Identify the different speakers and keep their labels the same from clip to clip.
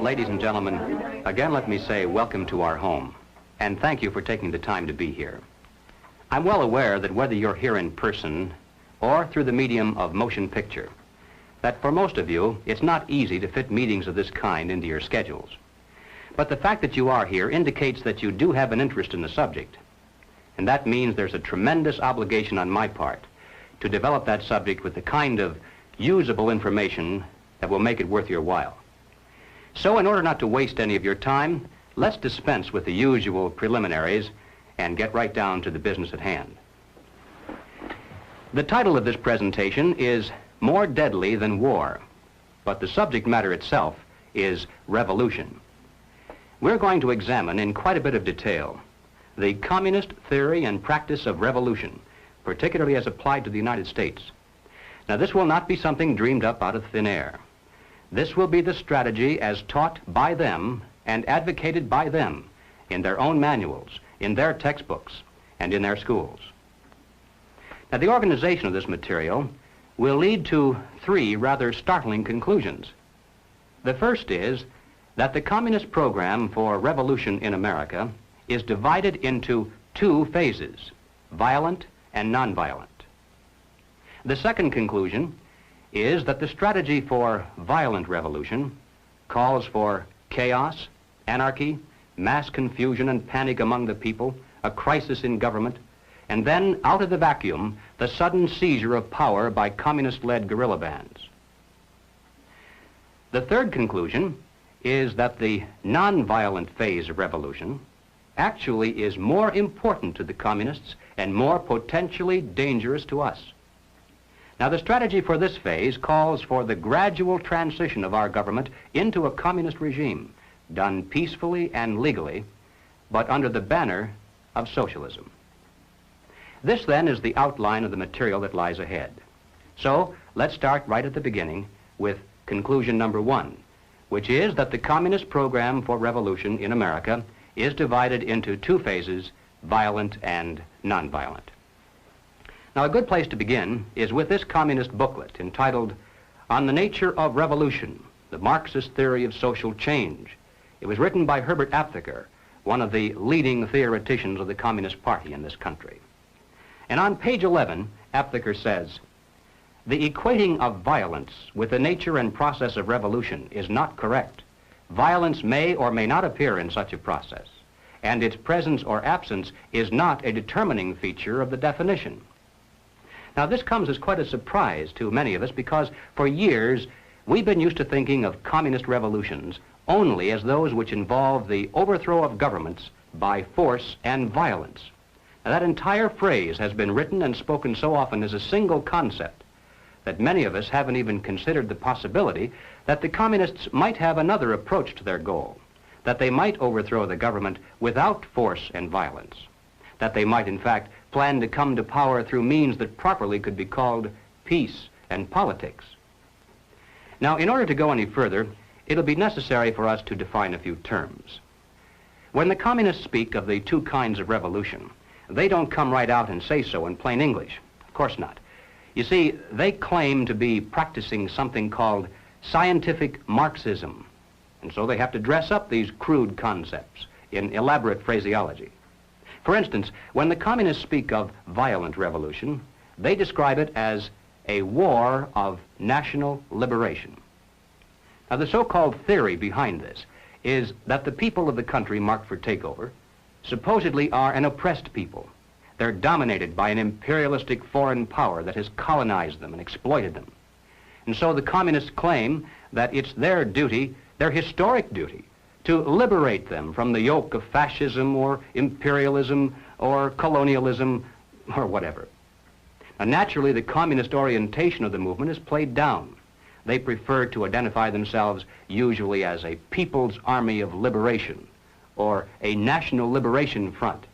Speaker 1: Ladies and gentlemen, again let me say welcome to our home, and thank you for taking the time to be here. I'm well aware that whether you're here in person or through the medium of motion picture, that for most of you, it's not easy to fit meetings of this kind into your schedules. But the fact that you are here indicates that you do have an interest in the subject, and that means there's a tremendous obligation on my part to develop that subject with the kind of usable information that will make it worth your while. So in order not to waste any of your time, let's dispense with the usual preliminaries and get right down to the business at hand. The title of this presentation is More Deadly Than War, but the subject matter itself is revolution. We're going to examine in quite a bit of detail the communist theory and practice of revolution, particularly as applied to the United States. Now, this will not be something dreamed up out of thin air. This will be the strategy as taught by them and advocated by them in their own manuals, in their textbooks, and in their schools. Now, the organization of this material will lead to three rather startling conclusions. The first is that the communist program for revolution in America is divided into two phases, violent and nonviolent. The second conclusion is that the strategy for violent revolution calls for chaos, anarchy, mass confusion and panic among the people, a crisis in government, and then, out of the vacuum, the sudden seizure of power by communist-led guerrilla bands. The third conclusion is that the nonviolent phase of revolution actually is more important to the communists and more potentially dangerous to us. Now, the strategy for this phase calls for the gradual transition of our government into a communist regime, done peacefully and legally, but under the banner of socialism. This, then, is the outline of the material that lies ahead. So, let's start right at the beginning with conclusion number one, which is that the communist program for revolution in America is divided into two phases, violent and nonviolent. Now, a good place to begin is with this communist booklet entitled On the Nature of Revolution, the Marxist Theory of Social Change. It was written by Herbert Aptheker, one of the leading theoreticians of the Communist Party in this country. And on page 11, Aptheker says, "The equating of violence with the nature and process of revolution is not correct. Violence may or may not appear in such a process, and its presence or absence is not a determining feature of the definition." Now, this comes as quite a surprise to many of us because for years we've been used to thinking of communist revolutions only as those which involve the overthrow of governments by force and violence. Now, that entire phrase has been written and spoken so often as a single concept that many of us haven't even considered the possibility that the communists might have another approach to their goal, that they might overthrow the government without force and violence, that they might, in fact, plan to come to power through means that properly could be called peace and politics. Now, in order to go any further, it'll be necessary for us to define a few terms. When the communists speak of the two kinds of revolution, they don't come right out and say so in plain English. Of course not. You see, they claim to be practicing something called scientific Marxism, and so they have to dress up these crude concepts in elaborate phraseology. For instance, when the communists speak of violent revolution, they describe it as a war of national liberation. Now, the so-called theory behind this is that the people of the country marked for takeover supposedly are an oppressed people. They're dominated by an imperialistic foreign power that has colonized them and exploited them. And so the communists claim that it's their duty, their historic duty, to liberate them from the yoke of fascism or imperialism or colonialism or whatever. Now, naturally, the communist orientation of the movement is played down. They prefer to identify themselves usually as a People's Army of Liberation or a National Liberation Front.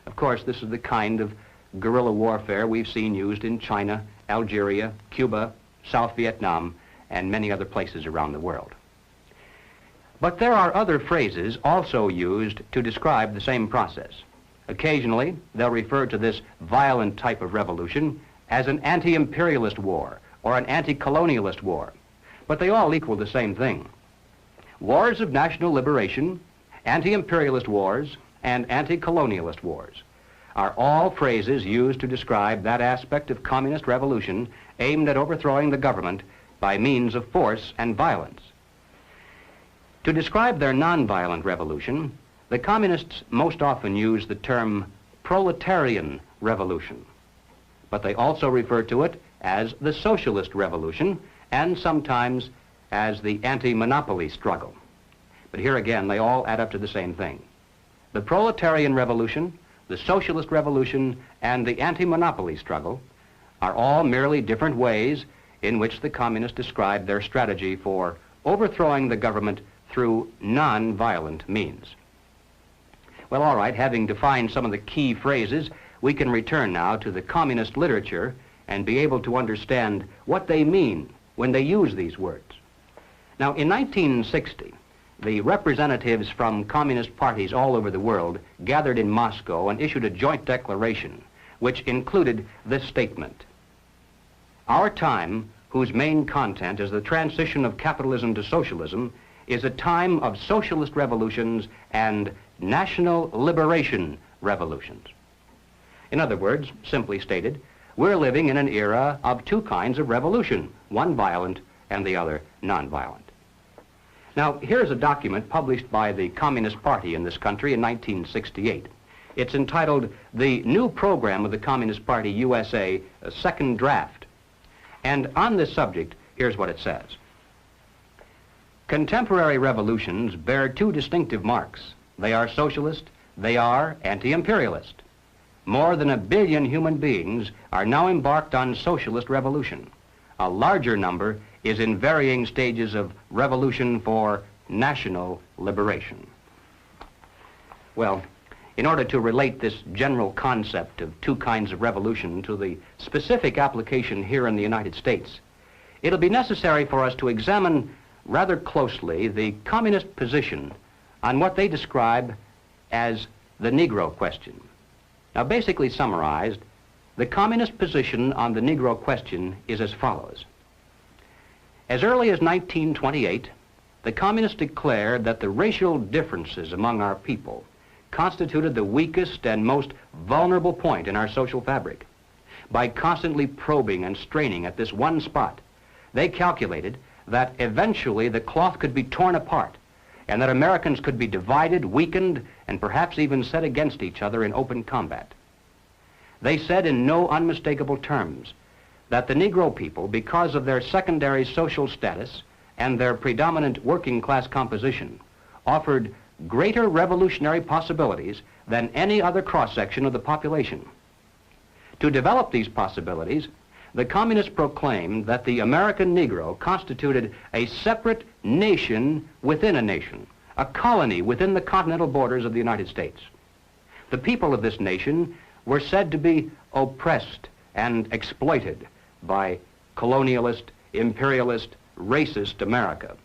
Speaker 1: Of course, this is the kind of guerrilla warfare we've seen used in China, Algeria, Cuba, South Vietnam, and many other places around the world. But there are other phrases also used to describe the same process. Occasionally, they'll refer to this violent type of revolution as an anti-imperialist war or an anti-colonialist war. but they all equal the same thing. Wars of national liberation, anti-imperialist wars, and anti-colonialist wars are all phrases used to describe that aspect of communist revolution aimed at overthrowing the government by means of force and violence. To describe their nonviolent revolution, the communists most often use the term proletarian revolution, but they also refer to it as the socialist revolution and sometimes as the anti-monopoly struggle. But here again, they all add up to the same thing. The proletarian revolution, the socialist revolution, and the anti-monopoly struggle are all merely different ways in which the communists describe their strategy for overthrowing the government through non-violent means. Well, all right, having defined some of the key phrases, we can return now to the communist literature and be able to understand what they mean when they use these words. Now, in 1960, the representatives from communist parties all over the world gathered in Moscow and issued a joint declaration which included this statement: "Our time, whose main content is the transition of capitalism to socialism, is a time of socialist revolutions and national liberation revolutions." In other words, simply stated, we're living in an era of two kinds of revolution, one violent and the other nonviolent. Now, here's a document published by the Communist Party in this country in 1968. It's entitled "The New Program of the Communist Party USA, a Second Draft." And on this subject, here's what it says. "Contemporary revolutions bear two distinctive marks. They are socialist, they are anti-imperialist. More than 1 billion human beings are now embarked on socialist revolution. A larger number is in varying stages of revolution for national liberation." Well, in order to relate this general concept of two kinds of revolution to the specific application here in the United States, it'll be necessary for us to examine rather closely the communist position on what they describe as the Negro question. Now, basically summarized, the communist position on the Negro question is as follows. As early as 1928, the communists declared that the racial differences among our people constituted the weakest and most vulnerable point in our social fabric. By constantly probing and straining at this one spot, they calculated that eventually the cloth could be torn apart and that Americans could be divided, weakened, and perhaps even set against each other in open combat. They said in no unmistakable terms that the Negro people, because of their secondary social status and their predominant working class composition, offered greater revolutionary possibilities than any other cross-section of the population. To develop these possibilities, the communists proclaimed that the American Negro constituted a separate nation within a nation, a colony within the continental borders of the United States. The people of this nation were said to be oppressed and exploited by colonialist, imperialist, racist America.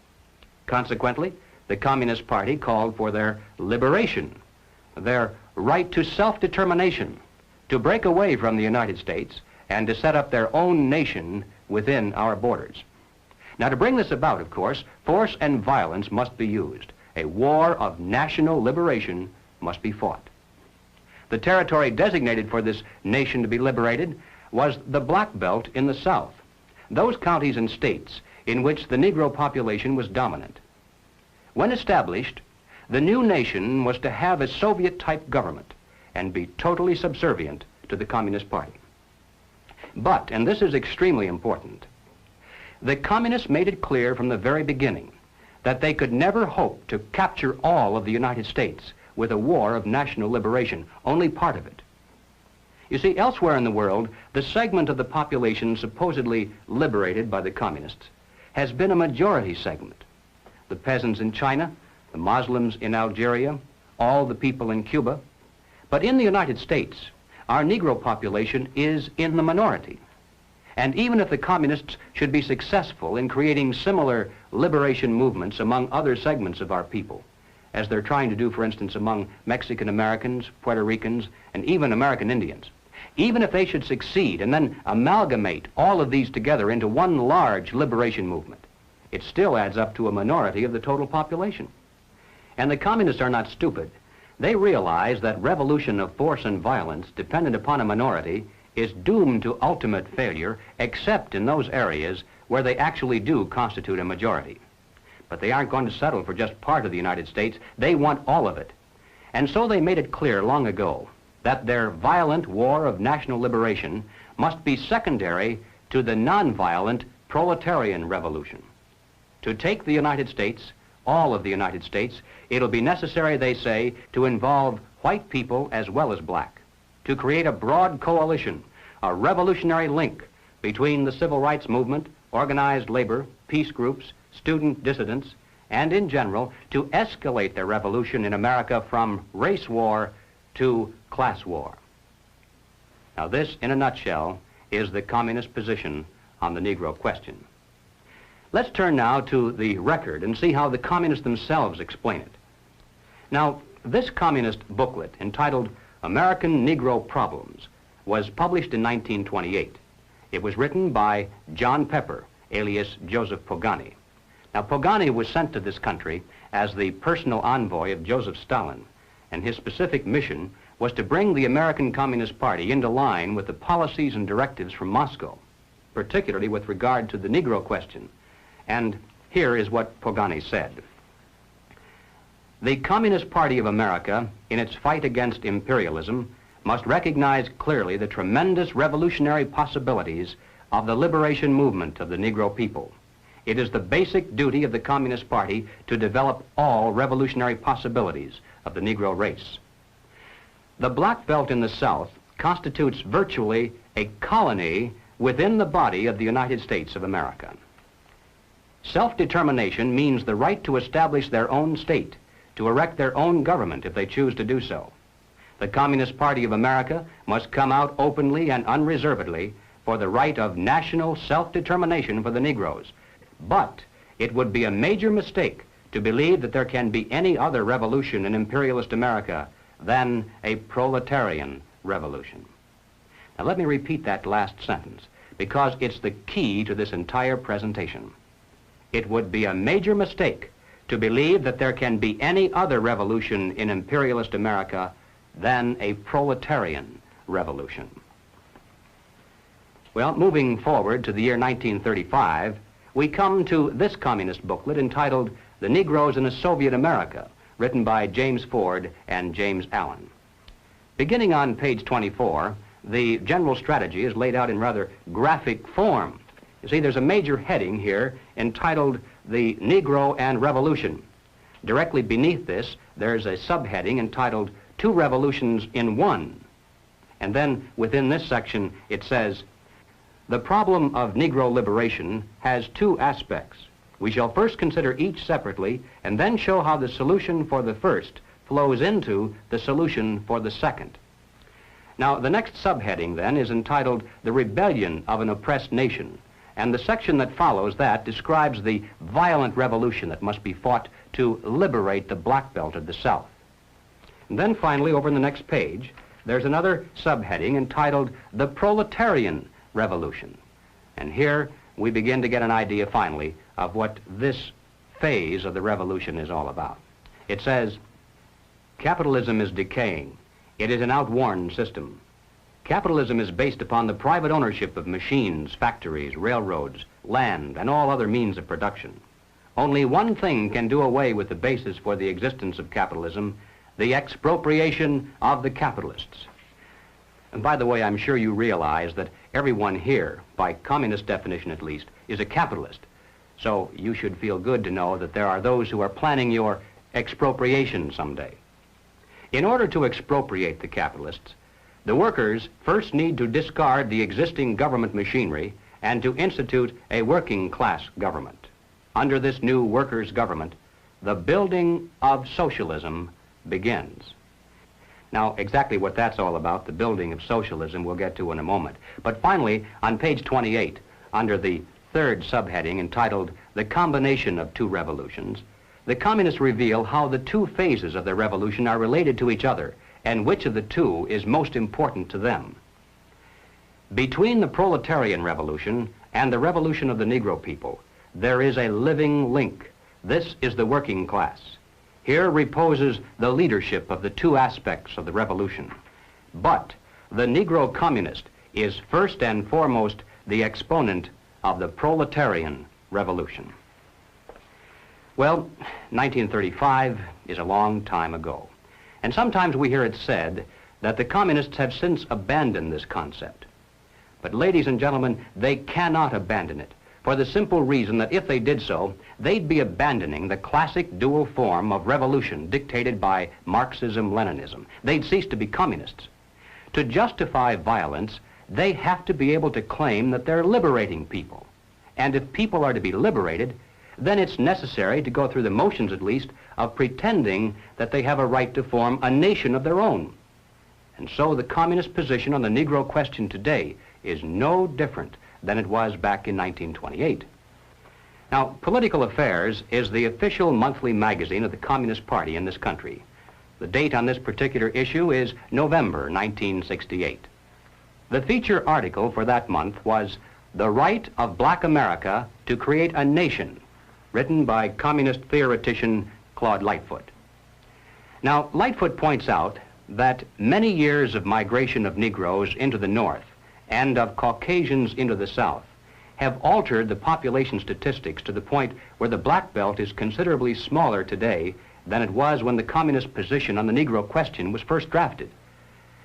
Speaker 1: Consequently, the Communist Party called for their liberation, their right to self-determination, to break away from the United States and to set up their own nation within our borders. Now, to bring this about, of course, force and violence must be used. A war of national liberation must be fought. The territory designated for this nation to be liberated was the Black Belt in the South, those counties and states in which the Negro population was dominant. When established, the new nation was to have a Soviet-type government and be totally subservient to the Communist Party. But, and this is extremely important, the communists made it clear from the very beginning that they could never hope to capture all of the United States with a war of national liberation, only part of it. You see, elsewhere in the world, the segment of the population supposedly liberated by the communists has been a majority segment. The peasants in China, the Muslims in Algeria, all the people in Cuba. But in the United States, our Negro population is in the minority. And even if the communists should be successful in creating similar liberation movements among other segments of our people, as they're trying to do, for instance, among Mexican Americans, Puerto Ricans, and even American Indians, even if they should succeed and then amalgamate all of these together into one large liberation movement, it still adds up to a minority of the total population. And the communists are not stupid. They realize that revolution of force and violence dependent upon a minority is doomed to ultimate failure, except in those areas where they actually do constitute a majority. But they aren't going to settle for just part of the United States. They want all of it. And so they made it clear long ago that their violent war of national liberation must be secondary to the nonviolent proletarian revolution. To take the United States, all of the United States, it'll be necessary, they say, to involve white people as well as black, to create a broad coalition, a revolutionary link between the civil rights movement, organized labor, peace groups, student dissidents, and in general, to escalate the revolution in America from race war to class war. Now this, in a nutshell, is the communist position on the Negro question. Let's turn now to the record and see how the communists themselves explain it. Now, this communist booklet, entitled American Negro Problems, was published in 1928. It was written by John Pepper, alias Joseph Pogany. Now, Pogany was sent to this country as the personal envoy of Joseph Stalin, and his specific mission was to bring the American Communist Party into line with the policies and directives from Moscow, particularly with regard to the Negro question. And here is what Pogany said. The Communist Party of America, in its fight against imperialism, must recognize clearly the tremendous revolutionary possibilities of the liberation movement of the Negro people. It is the basic duty of the Communist Party to develop all revolutionary possibilities of the Negro race. The Black Belt in the South constitutes virtually a colony within the body of the United States of America. Self-determination means the right to establish their own state, to erect their own government if they choose to do so. The Communist Party of America must come out openly and unreservedly for the right of national self-determination for the Negroes. But it would be a major mistake to believe that there can be any other revolution in imperialist America than a proletarian revolution. Now let me repeat that last sentence, because it's the key to this entire presentation. It would be a major mistake to believe that there can be any other revolution in imperialist America than a proletarian revolution. Well, moving forward to the year 1935, we come to this communist booklet entitled The Negroes in a Soviet America, written by James Ford and James Allen. Beginning on page 24, the general strategy is laid out in rather graphic form. You see, there's a major heading here entitled The Negro and Revolution. Directly beneath this, there's a subheading entitled Two Revolutions in One. And then within this section, it says, the problem of Negro liberation has two aspects. We shall first consider each separately and then show how the solution for the first flows into the solution for the second. Now, the next subheading then is entitled The Rebellion of an Oppressed Nation. And the section that follows that describes the violent revolution that must be fought to liberate the Black Belt of the South. And then finally, over in the next page, there's another subheading entitled The Proletarian Revolution. And here we begin to get an idea finally of what this phase of the revolution is all about. It says, capitalism is decaying. It is an outworn system. Capitalism is based upon the private ownership of machines, factories, railroads, land, and all other means of production. Only one thing can do away with the basis for the existence of capitalism, the expropriation of the capitalists. And by the way, I'm sure you realize that everyone here, by communist definition at least, is a capitalist. So you should feel good to know that there are those who are planning your expropriation someday. In order to expropriate the capitalists, the workers first need to discard the existing government machinery and to institute a working class government. Under this new workers' government, the building of socialism begins. Now, exactly what that's all about, the building of socialism, we'll get to in a moment. But finally, on page 28, under the third subheading entitled The Combination of Two Revolutions, the communists reveal how the two phases of their revolution are related to each other and which of the two is most important to them. Between the proletarian revolution and the revolution of the Negro people, there is a living link. This is the working class. Here reposes the leadership of the two aspects of the revolution. But the Negro communist is first and foremost the exponent of the proletarian revolution. Well, 1935 is a long time ago, and sometimes we hear it said that the communists have since abandoned this concept. But ladies and gentlemen, they cannot abandon it, for the simple reason that if they did so, they'd be abandoning the classic dual form of revolution dictated by Marxism-Leninism. They'd cease to be communists. To justify violence, they have to be able to claim that they're liberating people. And if people are to be liberated, then it's necessary to go through the motions, at least, of pretending that they have a right to form a nation of their own. And so the communist position on the Negro question today is no different than it was back in 1928. Now, Political Affairs is the official monthly magazine of the Communist Party in this country. The date on this particular issue is November 1968. The feature article for that month was "The Right of Black America to Create a Nation," written by communist theoretician Claude Lightfoot. Now, Lightfoot points out that many years of migration of Negroes into the North and of Caucasians into the South have altered the population statistics to the point where the black belt is considerably smaller today than it was when the communist position on the Negro question was first drafted.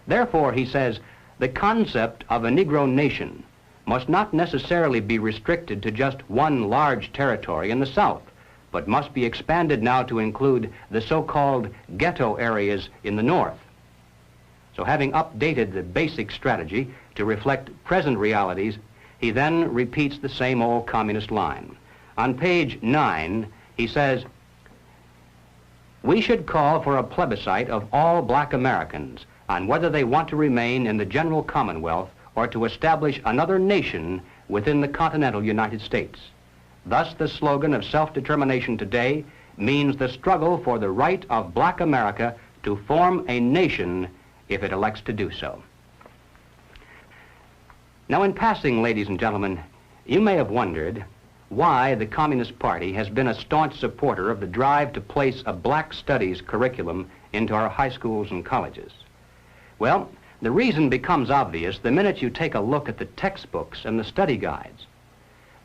Speaker 1: Therefore, he says, the concept of a Negro nation must not necessarily be restricted to just one large territory in the South, but must be expanded now to include the so-called ghetto areas in the North. So having updated the basic strategy to reflect present realities, he then repeats the same old communist line. On page 9, he says, "We should call for a plebiscite of all black Americans on whether they want to remain in the general Commonwealth or to establish another nation within the continental United States. Thus, the slogan of self-determination today means the struggle for the right of black America to form a nation if it elects to do so." Now, in passing, ladies and gentlemen, you may have wondered why the Communist Party has been a staunch supporter of the drive to place a black studies curriculum into our high schools and colleges. Well, the reason becomes obvious the minute you take a look at the textbooks and the study guides.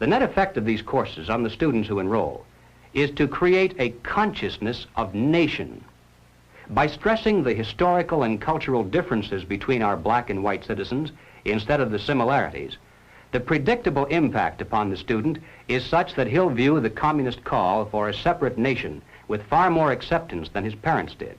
Speaker 1: The net effect of these courses on the students who enroll is to create a consciousness of nation. By stressing the historical and cultural differences between our black and white citizens instead of the similarities, the predictable impact upon the student is such that he'll view the communist call for a separate nation with far more acceptance than his parents did.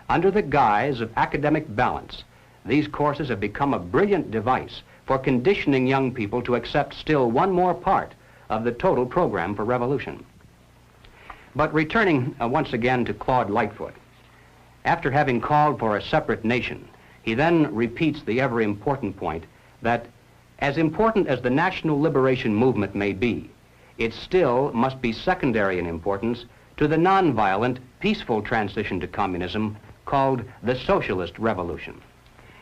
Speaker 1: Under the guise of academic balance, these courses have become a brilliant device for conditioning young people to accept still one more part of the total program for revolution. But returning once again to Claude Lightfoot, after having called for a separate nation, he then repeats the ever-important point that as important as the national liberation movement may be, it still must be secondary in importance to the nonviolent, peaceful transition to communism called the socialist revolution.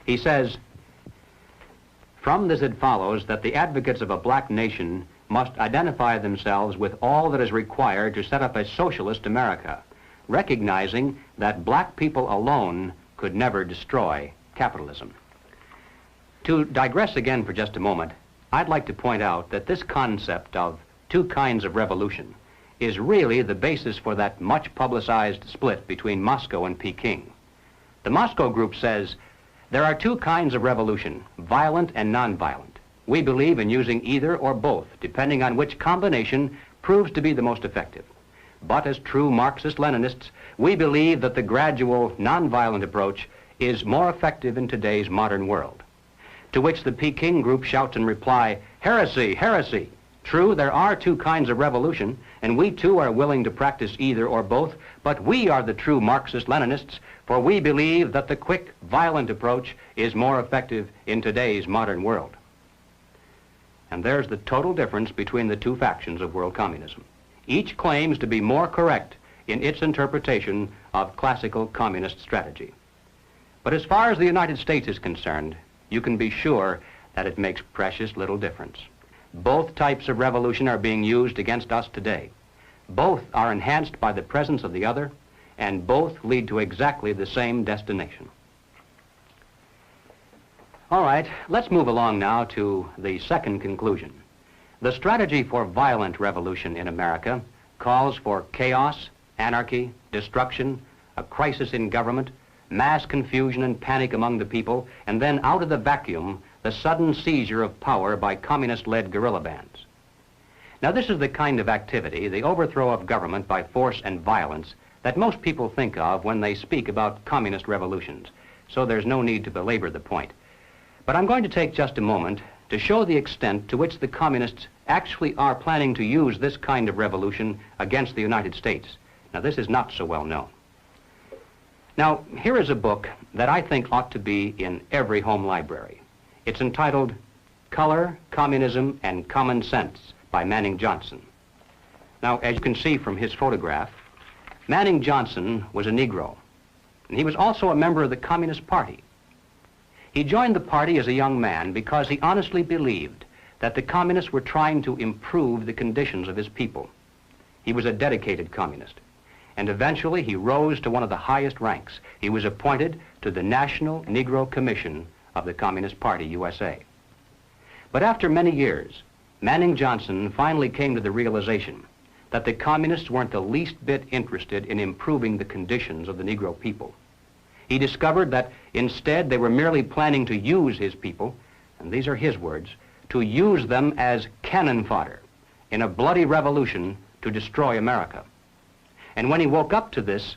Speaker 1: He says, "From this it follows that the advocates of a black nation must identify themselves with all that is required to set up a socialist America, recognizing that black people alone could never destroy capitalism." To digress again for just a moment, I'd like to point out that this concept of two kinds of revolution is really the basis for that much publicized split between Moscow and Peking. The Moscow group says, there are two kinds of revolution, violent and nonviolent. We believe in using either or both, depending on which combination proves to be the most effective. But as true Marxist-Leninists, we believe that the gradual, nonviolent approach is more effective in today's modern world. To which the Peking group shouts in reply, "Heresy, heresy! True, there are two kinds of revolution, and we too are willing to practice either or both, but we are the true Marxist-Leninists, for we believe that the quick, violent approach is more effective in today's modern world." And there's the total difference between the two factions of world communism. Each claims to be more correct in its interpretation of classical communist strategy. But as far as the United States is concerned, you can be sure that it makes precious little difference. Both types of revolution are being used against us today. Both are enhanced by the presence of the other, and both lead to exactly the same destination. All right, let's move along now to the second conclusion. The strategy for violent revolution in America calls for chaos, anarchy, destruction, a crisis in government, mass confusion and panic among the people, and then out of the vacuum, the sudden seizure of power by communist-led guerrilla bands. Now, this is the kind of activity, the overthrow of government by force and violence, that most people think of when they speak about communist revolutions, so there's no need to belabor the point. But I'm going to take just a moment to show the extent to which the communists actually are planning to use this kind of revolution against the United States. Now, this is not so well known. Now, here is a book that I think ought to be in every home library. It's entitled Color, Communism, and Common Sense by Manning Johnson. Now, as you can see from his photograph, Manning Johnson was a Negro, and he was also a member of the Communist Party. He joined the party as a young man because he honestly believed that the communists were trying to improve the conditions of his people. He was a dedicated communist, and eventually he rose to one of the highest ranks. He was appointed to the National Negro Commission of the Communist Party, USA. But after many years, Manning Johnson finally came to the realization that the communists weren't the least bit interested in improving the conditions of the Negro people. He discovered that instead they were merely planning to use his people, and these are his words, to use them as cannon fodder in a bloody revolution to destroy America. And when he woke up to this,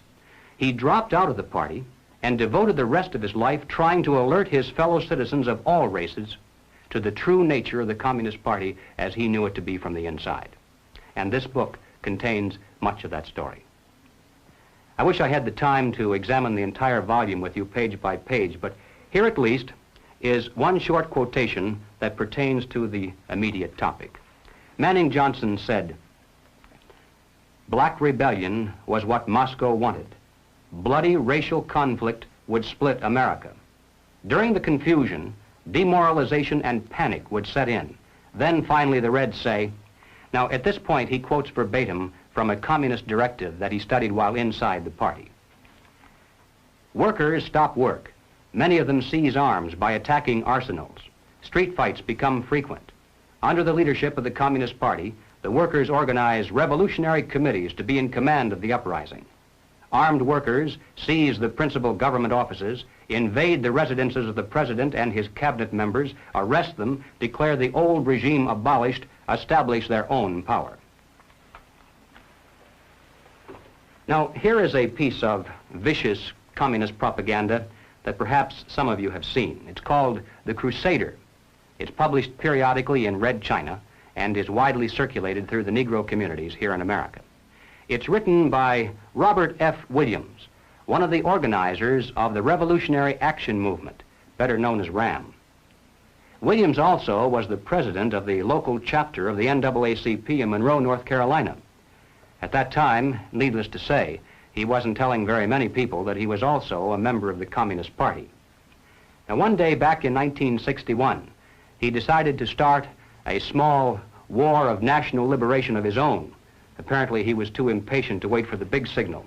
Speaker 1: he dropped out of the party and devoted the rest of his life trying to alert his fellow citizens of all races to the true nature of the Communist Party as he knew it to be from the inside. And this book contains much of that story. I wish I had the time to examine the entire volume with you page by page, but here at least is one short quotation that pertains to the immediate topic. Manning Johnson said, "Black rebellion was what Moscow wanted. Bloody racial conflict would split America. During the confusion, demoralization and panic would set in. Then finally the Reds say," now at this point he quotes verbatim from a communist directive that he studied while inside the party. "Workers stop work. Many of them seize arms by attacking arsenals. Street fights become frequent. Under the leadership of the Communist Party, the workers organize revolutionary committees to be in command of the uprising. Armed workers seize the principal government offices, invade the residences of the president and his cabinet members, arrest them, declare the old regime abolished, establish their own power." Now, here is a piece of vicious communist propaganda that perhaps some of you have seen. It's called The Crusader. It's published periodically in Red China and is widely circulated through the Negro communities here in America. It's written by Robert F. Williams, one of the organizers of the Revolutionary Action Movement, better known as RAM. Williams also was the president of the local chapter of the NAACP in Monroe, North Carolina. At that time, needless to say, he wasn't telling very many people that he was also a member of the Communist Party. Now, one day back in 1961, he decided to start a small war of national liberation of his own. Apparently, he was too impatient to wait for the big signal.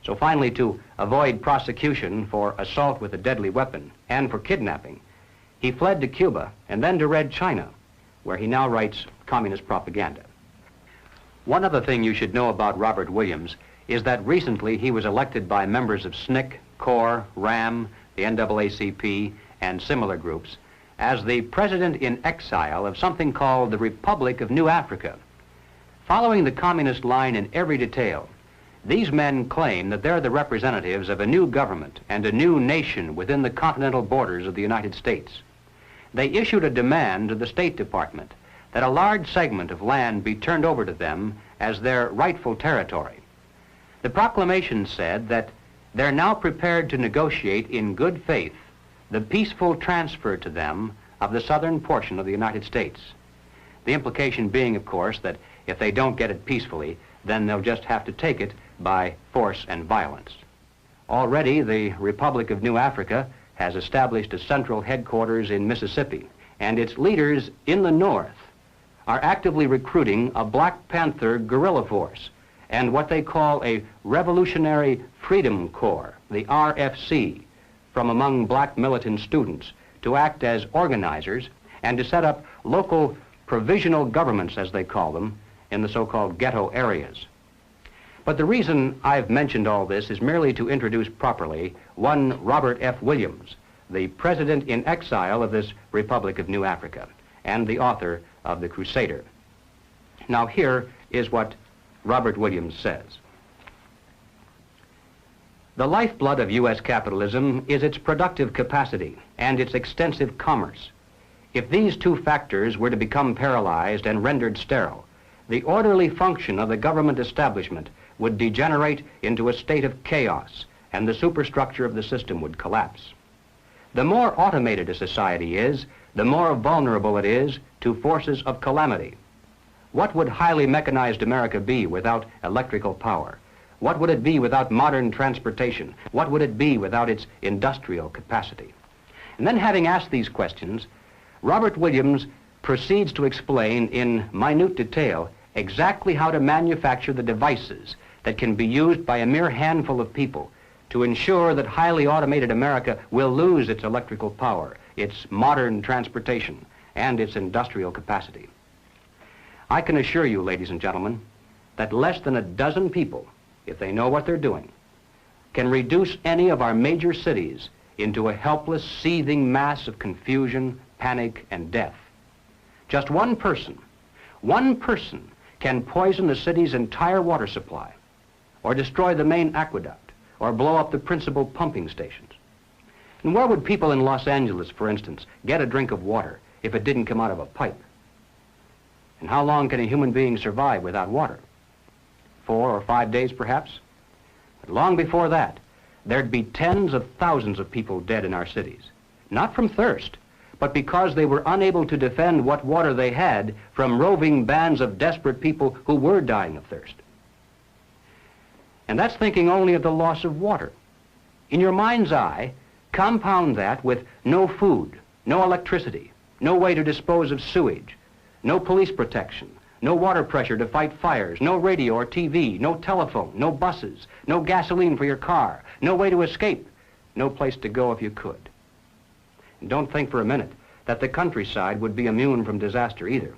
Speaker 1: So finally, to avoid prosecution for assault with a deadly weapon and for kidnapping, he fled to Cuba and then to Red China, where he now writes communist propaganda. One other thing you should know about Robert Williams is that recently he was elected by members of SNCC, CORE, RAM, the NAACP, and similar groups as the president in exile of something called the Republic of New Africa. Following the communist line in every detail, these men claim that they're the representatives of a new government and a new nation within the continental borders of the United States. They issued a demand to the State Department that a large segment of land be turned over to them as their rightful territory. The proclamation said that they're now prepared to negotiate in good faith the peaceful transfer to them of the southern portion of the United States. The implication being, of course, that if they don't get it peacefully, then they'll just have to take it by force and violence. Already, the Republic of New Africa has established a central headquarters in Mississippi, and its leaders in the north are actively recruiting a Black Panther guerrilla force and what they call a Revolutionary Freedom Corps, the RFC, from among black militant students to act as organizers and to set up local provisional governments, as they call them, in the so-called ghetto areas. But the reason I've mentioned all this is merely to introduce properly one Robert F. Williams, the president in exile of this Republic of New Africa and the author of The Crusader. Now here is what Robert Williams says. The lifeblood of U.S. capitalism is its productive capacity and its extensive commerce. If these two factors were to become paralyzed and rendered sterile, the orderly function of the government establishment would degenerate into a state of chaos, and the superstructure of the system would collapse. The more automated a society is, the more vulnerable it is to forces of calamity. What would highly mechanized America be without electrical power? What would it be without modern transportation? What would it be without its industrial capacity? And then, having asked these questions, Robert Williams proceeds to explain in minute detail exactly how to manufacture the devices that can be used by a mere handful of people to ensure that highly automated America will lose its electrical power, its modern transportation, and its industrial capacity. I can assure you, ladies and gentlemen, that less than a dozen people, if they know what they're doing, can reduce any of our major cities into a helpless, seething mass of confusion, panic, and death. Just one person can poison the city's entire water supply, or destroy the main aqueduct, or blow up the principal pumping stations. And where would people in Los Angeles, for instance, get a drink of water if it didn't come out of a pipe? And how long can a human being survive without water? 4 or 5 days, perhaps? But long before that, there'd be tens of thousands of people dead in our cities, not from thirst, but because they were unable to defend what water they had from roving bands of desperate people who were dying of thirst. And that's thinking only of the loss of water. In your mind's eye, compound that with no food, no electricity, no way to dispose of sewage, no police protection, no water pressure to fight fires, no radio or TV, no telephone, no buses, no gasoline for your car, no way to escape, no place to go if you could. And don't think for a minute that the countryside would be immune from disaster either.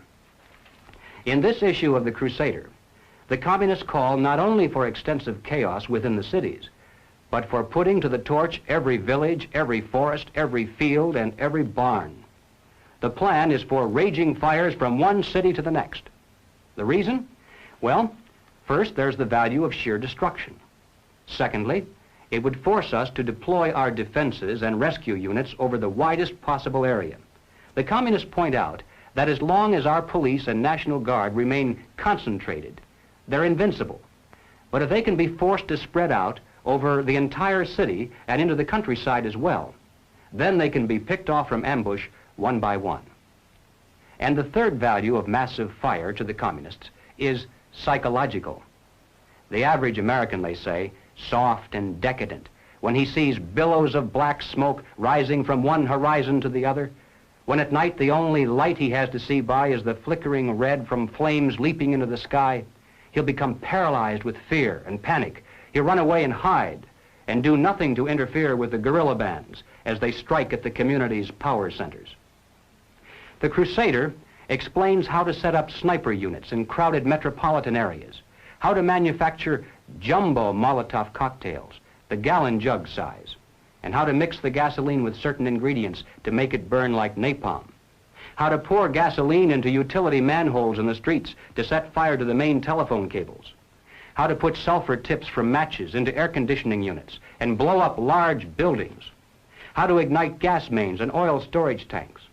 Speaker 1: In this issue of The Crusader, the communists call not only for extensive chaos within the cities, but for putting to the torch every village, every forest, every field, and every barn. The plan is for raging fires from one city to the next. The reason? Well, first, there's the value of sheer destruction. Secondly, it would force us to deploy our defenses and rescue units over the widest possible area. The communists point out that as long as our police and National Guard remain concentrated, they're invincible. But if they can be forced to spread out over the entire city and into the countryside as well, then they can be picked off from ambush one by one. And the third value of massive fire to the communists is psychological. The average American, they say, soft and decadent, when he sees billows of black smoke rising from one horizon to the other, when at night the only light he has to see by is the flickering red from flames leaping into the sky, he'll become paralyzed with fear and panic. He'll run away and hide and do nothing to interfere with the guerrilla bands as they strike at the community's power centers. The Crusader explains how to set up sniper units in crowded metropolitan areas, how to manufacture jumbo Molotov cocktails, the gallon jug size, and how to mix the gasoline with certain ingredients to make it burn like napalm, how to pour gasoline into utility manholes in the streets to set fire to the main telephone cables, how to put sulfur tips from matches into air conditioning units and blow up large buildings, how to ignite gas mains and oil storage tanks.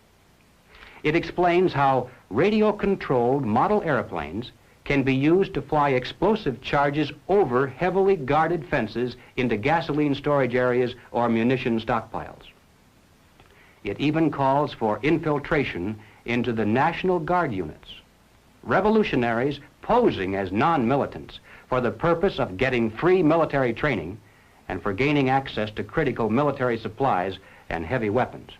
Speaker 1: It explains how radio-controlled model airplanes can be used to fly explosive charges over heavily guarded fences into gasoline storage areas or munition stockpiles. It even calls for infiltration into the National Guard units, revolutionaries posing as non-militants for the purpose of getting free military training and for gaining access to critical military supplies and heavy weapons.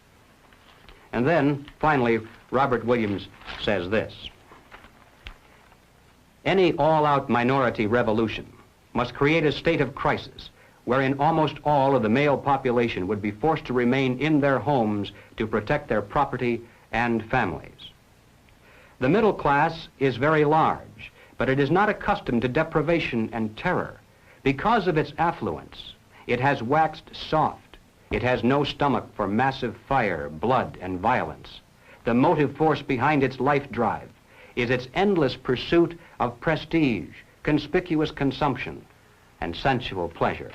Speaker 1: And then, finally, Robert Williams says this. Any all-out minority revolution must create a state of crisis wherein almost all of the male population would be forced to remain in their homes to protect their property and families. The middle class is very large, but it is not accustomed to deprivation and terror. Because of its affluence, it has waxed soft. It has no stomach for massive fire, blood, and violence. The motive force behind its life drive is its endless pursuit of prestige, conspicuous consumption, and sensual pleasure.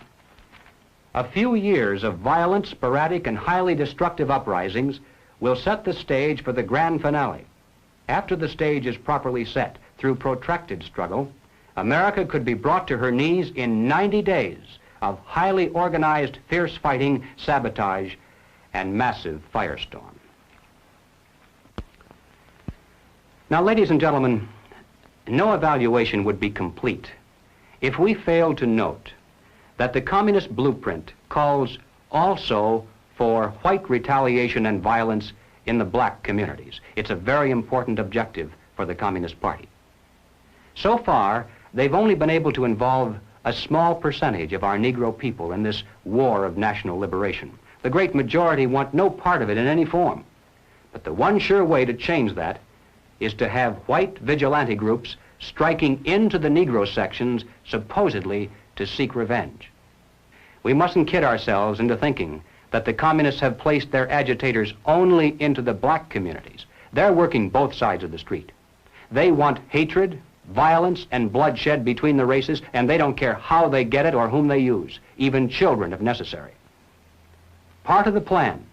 Speaker 1: A few years of violent, sporadic, and highly destructive uprisings will set the stage for the grand finale. After the stage is properly set through protracted struggle, America could be brought to her knees in 90 days of highly organized, fierce fighting, sabotage, and massive firestorm. Now, ladies and gentlemen, no evaluation would be complete if we failed to note that the communist blueprint calls also for white retaliation and violence in the black communities. It's a very important objective for the Communist Party. So far, they've only been able to involve a small percentage of our Negro people in this war of national liberation. The great majority want no part of it in any form. But the one sure way to change that is to have white vigilante groups striking into the Negro sections supposedly to seek revenge. We mustn't kid ourselves into thinking that the communists have placed their agitators only into the black communities. They're working both sides of the street. They want hatred, violence, and bloodshed between the races, and they don't care how they get it or whom they use, even children if necessary. Part of the plan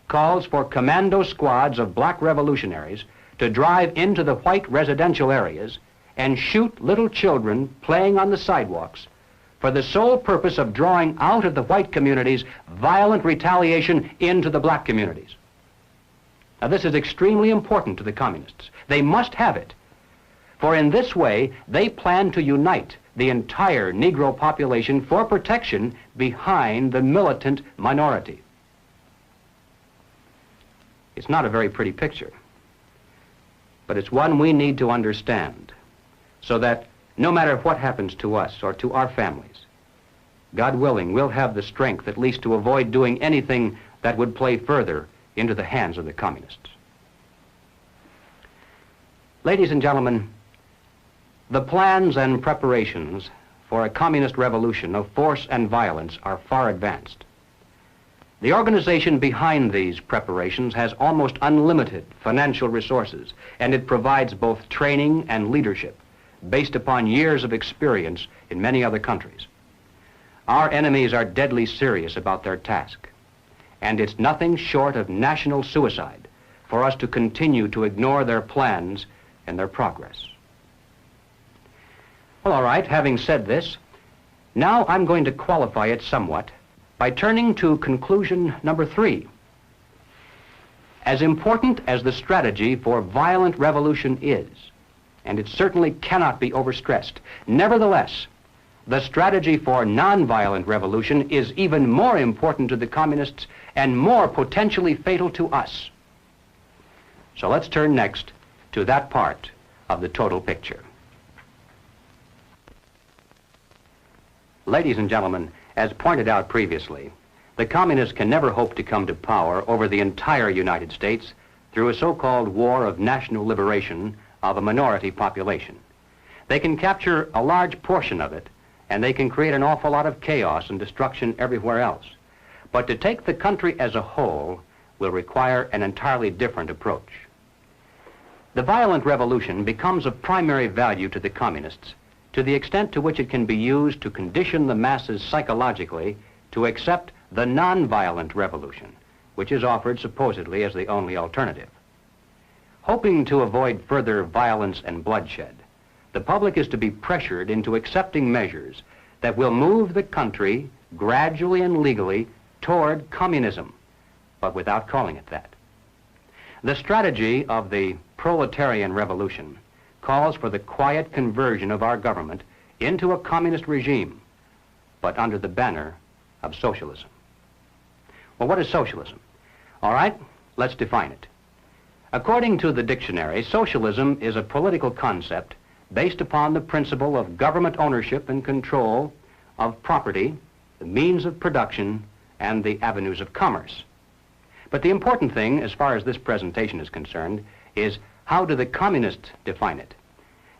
Speaker 1: calls for commando squads of black revolutionaries to drive into the white residential areas and shoot little children playing on the sidewalks for the sole purpose of drawing out of the white communities violent retaliation into the black communities. Now, this is extremely important to the communists. They must have it, for in this way they plan to unite the entire Negro population for protection behind the militant minority. It's not a very pretty picture, but it's one we need to understand so that no matter what happens to us or to our families, God willing, we'll have the strength at least to avoid doing anything that would play further into the hands of the communists. Ladies and gentlemen, the plans and preparations for a communist revolution of force and violence are far advanced. The organization behind these preparations has almost unlimited financial resources, and it provides both training and leadership based upon years of experience in many other countries. Our enemies are deadly serious about their task, and it's nothing short of national suicide for us to continue to ignore their plans and their progress. Well, all right, having said this, now I'm going to qualify it somewhat by turning to conclusion number 3. As important as the strategy for violent revolution is, and it certainly cannot be overstressed, nevertheless, the strategy for nonviolent revolution is even more important to the communists and more potentially fatal to us. So let's turn next to that part of the total picture. Ladies and gentlemen, as pointed out previously, the communists can never hope to come to power over the entire United States through a so-called war of national liberation of a minority population. They can capture a large portion of it, and they can create an awful lot of chaos and destruction everywhere else. But to take the country as a whole will require an entirely different approach. The violent revolution becomes of primary value to the communists to the extent to which it can be used to condition the masses psychologically to accept the nonviolent revolution, which is offered supposedly as the only alternative. Hoping to avoid further violence and bloodshed, the public is to be pressured into accepting measures that will move the country gradually and legally toward communism, but without calling it that. The strategy of the proletarian revolution calls for the quiet conversion of our government into a communist regime, but under the banner of socialism. Well, what is socialism? All right, let's define it. According to the dictionary, socialism is a political concept based upon the principle of government ownership and control of property, the means of production, and the avenues of commerce. But the important thing, as far as this presentation is concerned, is how do the communists define it?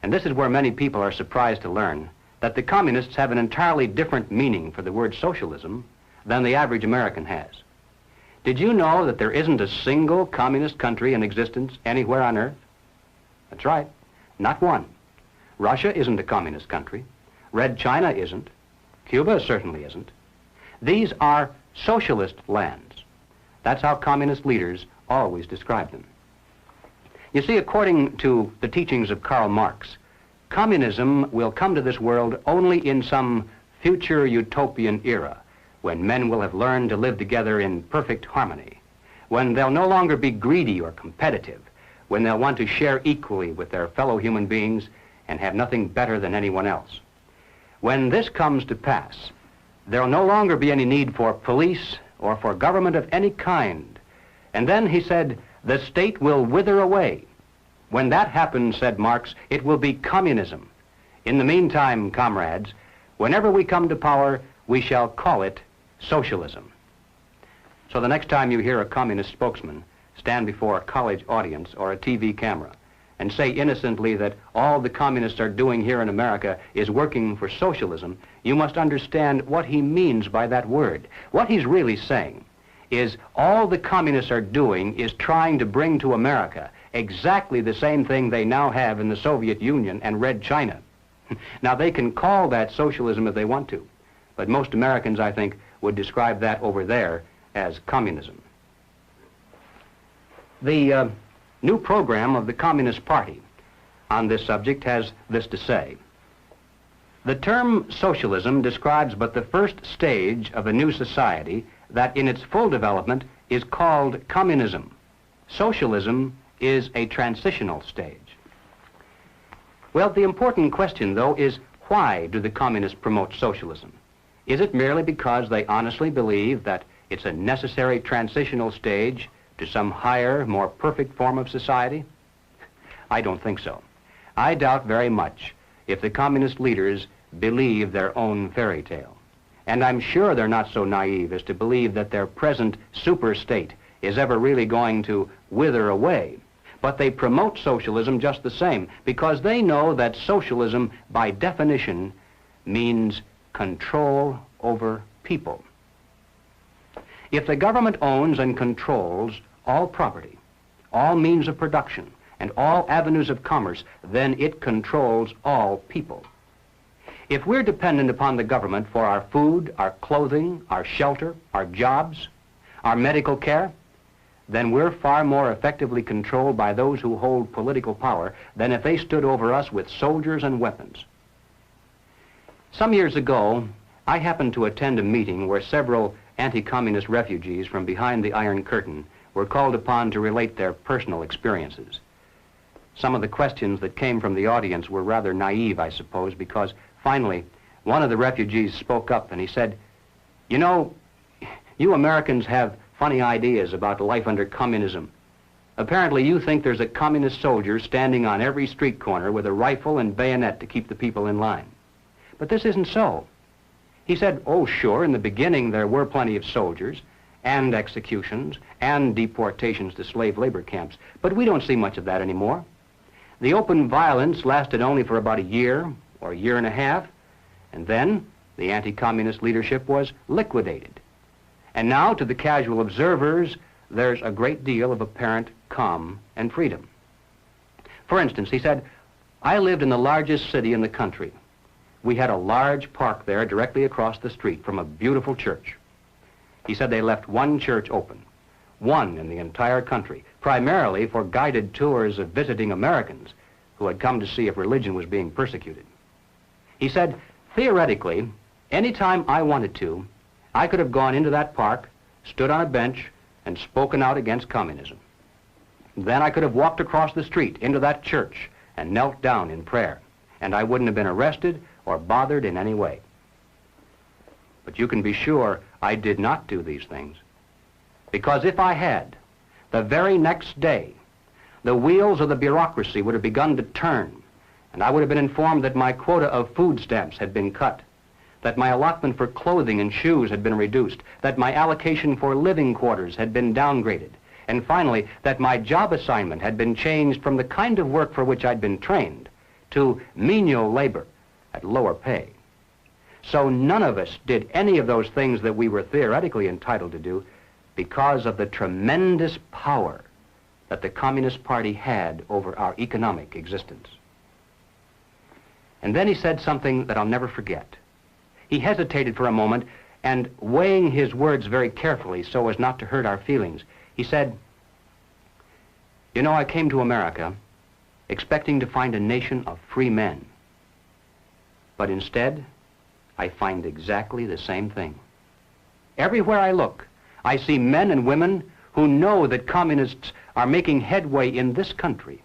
Speaker 1: And this is where many people are surprised to learn that the communists have an entirely different meaning for the word socialism than the average American has. Did you know that there isn't a single communist country in existence anywhere on earth? That's right, not one. Russia isn't a communist country. Red China isn't. Cuba certainly isn't. These are socialist lands. That's how communist leaders always describe them. You see, according to the teachings of Karl Marx, communism will come to this world only in some future utopian era, when men will have learned to live together in perfect harmony, when they'll no longer be greedy or competitive, when they'll want to share equally with their fellow human beings and have nothing better than anyone else. When this comes to pass, there'll no longer be any need for police or for government of any kind. And then, he said, the state will wither away. When that happens, said Marx, it will be communism. In the meantime, comrades, whenever we come to power, we shall call it socialism. So the next time you hear a communist spokesman stand before a college audience or a TV camera and say innocently that all the communists are doing here in America is working for socialism, you must understand what he means by that word. What he's really saying is all the communists are doing is trying to bring to America exactly the same thing they now have in the Soviet Union and Red China. Now, they can call that socialism if they want to, but most Americans, I think, would describe that over there as communism. The new program of the Communist Party on this subject has this to say. The term socialism describes but the first stage of a new society that in its full development is called communism. Socialism is a transitional stage. Well, the important question, though, is why do the communists promote socialism? Is it merely because they honestly believe that it's a necessary transitional stage to some higher, more perfect form of society? I don't think so. I doubt very much if the communist leaders believe their own fairy tale. And I'm sure they're not so naive as to believe that their present super state is ever really going to wither away. But they promote socialism just the same because they know that socialism, by definition, means control over people. If the government owns and controls all property, all means of production, and all avenues of commerce, then it controls all people. If we're dependent upon the government for our food, our clothing, our shelter, our jobs, our medical care, then we're far more effectively controlled by those who hold political power than if they stood over us with soldiers and weapons. Some years ago, I happened to attend a meeting where several anti-communist refugees from behind the Iron Curtain were called upon to relate their personal experiences. Some of the questions that came from the audience were rather naive, I suppose, because finally, one of the refugees spoke up and he said, "You know, you Americans have funny ideas about life under communism. Apparently you think there's a communist soldier standing on every street corner with a rifle and bayonet to keep the people in line. But this isn't so." He said, "Oh, sure, in the beginning there were plenty of soldiers and executions and deportations to slave labor camps, but we don't see much of that anymore. The open violence lasted only for about a year or a year and a half, and then the anti-communist leadership was liquidated. And now, to the casual observers, there's a great deal of apparent calm and freedom." For instance, he said, "I lived in the largest city in the country. We had a large park there directly across the street from a beautiful church." He said they left one church open, one in the entire country, primarily for guided tours of visiting Americans who had come to see if religion was being persecuted. He said, theoretically, anytime I wanted to, I could have gone into that park, stood on a bench, and spoken out against communism. Then I could have walked across the street into that church and knelt down in prayer, and I wouldn't have been arrested or bothered in any way. But you can be sure I did not do these things, because if I had, the very next day, the wheels of the bureaucracy would have begun to turn, And I would have been informed that my quota of food stamps had been cut, that my allotment for clothing and shoes had been reduced, that my allocation for living quarters had been downgraded, and finally, that my job assignment had been changed from the kind of work for which I'd been trained to menial labor at lower pay. So none of us did any of those things that we were theoretically entitled to do because of the tremendous power that the Communist Party had over our economic existence. And then he said something that I'll never forget. He hesitated for a moment, and weighing his words very carefully so as not to hurt our feelings, he said, "You know, I came to America expecting to find a nation of free men. But instead, I find exactly the same thing. Everywhere I look, I see men and women who know that communists are making headway in this country.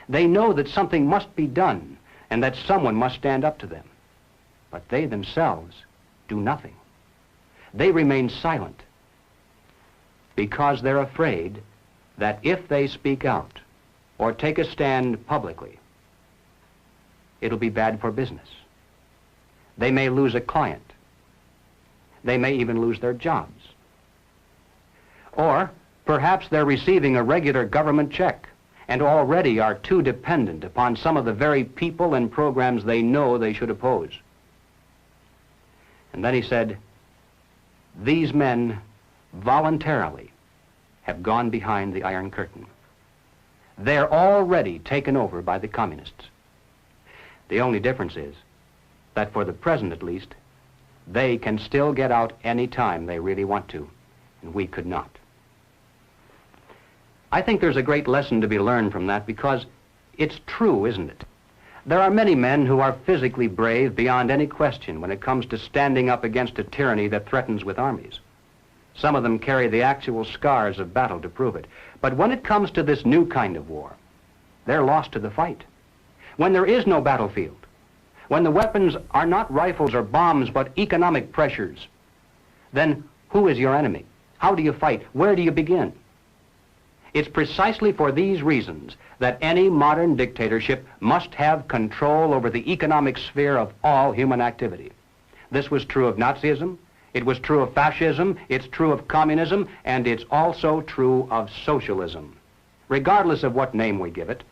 Speaker 1: They know that something must be done and that someone must stand up to them. But they themselves do nothing. They remain silent because they're afraid that if they speak out or take a stand publicly, it'll be bad for business. They may lose a client. They may even lose their jobs. Or perhaps they're receiving a regular government check and already are too dependent upon some of the very people and programs they know they should oppose." And then he said, "These men voluntarily have gone behind the Iron Curtain. They're already taken over by the communists. The only difference is that for the present at least, they can still get out any time they really want to, and we could not." I think there's a great lesson to be learned from that because it's true, isn't it? There are many men who are physically brave beyond any question when it comes to standing up against a tyranny that threatens with armies. Some of them carry the actual scars of battle to prove it. But when it comes to this new kind of war, they're lost to the fight. When there is no battlefield, when the weapons are not rifles or bombs but economic pressures, then who is your enemy? How do you fight? Where do you begin? It's precisely for these reasons that any modern dictatorship must have control over the economic sphere of all human activity. This was true of Nazism, it was true of fascism, it's true of communism, and it's also true of socialism. Regardless of what name we give it,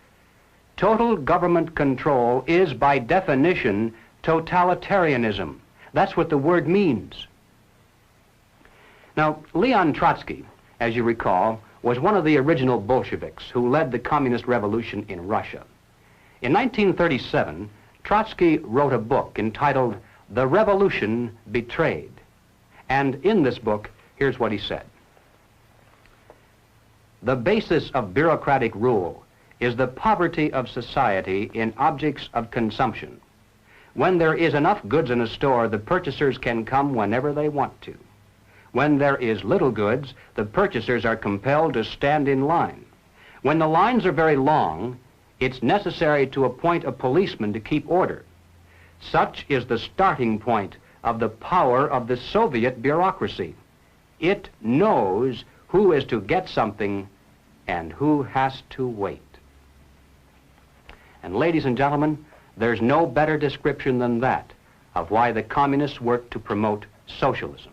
Speaker 1: total government control is by definition totalitarianism. That's what the word means. Now, Leon Trotsky, as you recall, was one of the original Bolsheviks who led the communist revolution in Russia. In 1937, Trotsky wrote a book entitled "The Revolution Betrayed." And in this book, here's what he said. "The basis of bureaucratic rule is the poverty of society in objects of consumption. When there is enough goods in a store, the purchasers can come whenever they want to. When there is little goods, the purchasers are compelled to stand in line. When the lines are very long, it's necessary to appoint a policeman to keep order. Such is the starting point of the power of the Soviet bureaucracy. It knows who is to get something and who has to wait." And ladies and gentlemen, there's no better description than that of why the communists work to promote socialism.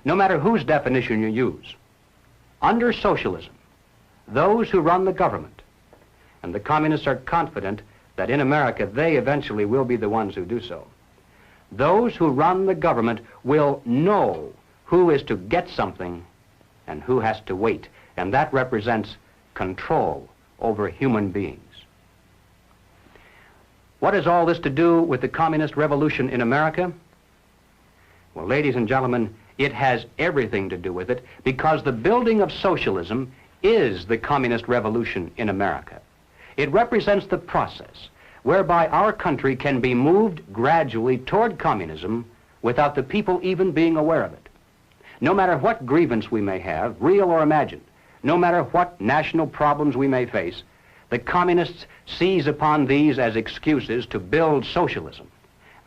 Speaker 1: No matter whose definition you use, under socialism, those who run the government, and the communists are confident that in America they eventually will be the ones who do so, those who run the government will know who is to get something and who has to wait, and that represents control over human beings. What has all this to do with the communist revolution in America? Well, ladies and gentlemen, it has everything to do with it because the building of socialism is the communist revolution in America. It represents the process whereby our country can be moved gradually toward communism without the people even being aware of it. No matter what grievance we may have, real or imagined, no matter what national problems we may face, the communists seize upon these as excuses to build socialism.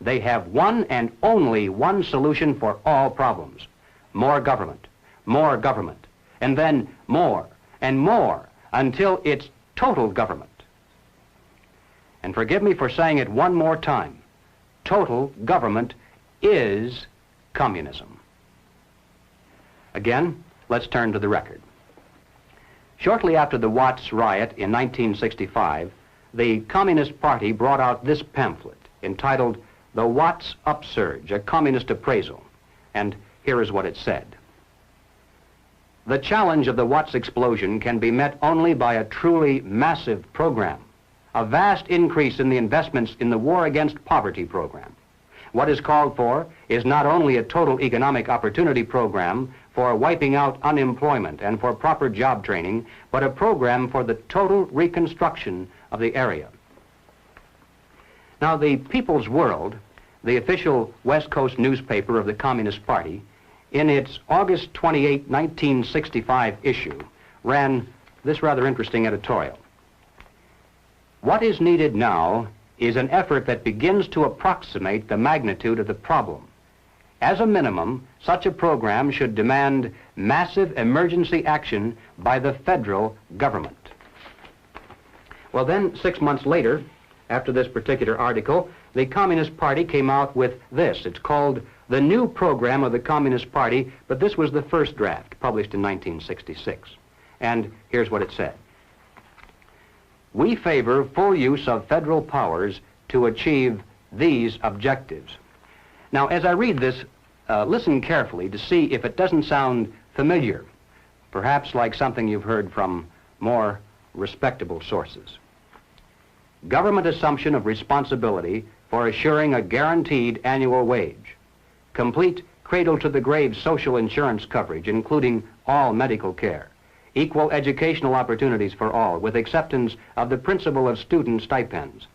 Speaker 1: They have one and only one solution for all problems: more government, and then more and more until it's total government. And forgive me for saying it one more time, total government is communism. Again, let's turn to the record. Shortly after the Watts riot in 1965, the Communist Party brought out this pamphlet entitled The Watts Upsurge, a Communist Appraisal. And here is what it said. The challenge of the Watts explosion can be met only by a truly massive program, a vast increase in the investments in the War Against Poverty program. What is called for is not only a total economic opportunity program for wiping out unemployment and for proper job training, but a program for the total reconstruction of the area. Now, the People's World, the official West Coast newspaper of the Communist Party, in its August 28, 1965 issue, ran this rather interesting editorial. What is needed now is an effort that begins to approximate the magnitude of the problem. As a minimum, such a program should demand massive emergency action by the federal government. Well, then, 6 months later, after this particular article, the Communist Party came out with this. It's called The New Program of the Communist Party, but this was the first draft, published in 1966. And here's what it said. We favor full use of federal powers to achieve these objectives. Now, as I read this, listen carefully to see if it doesn't sound familiar, perhaps like something you've heard from more respectable sources. Government assumption of responsibility for assuring a guaranteed annual wage. Complete cradle-to-the-grave social insurance coverage, including all medical care. Equal educational opportunities for all, with acceptance of the principle of student stipends.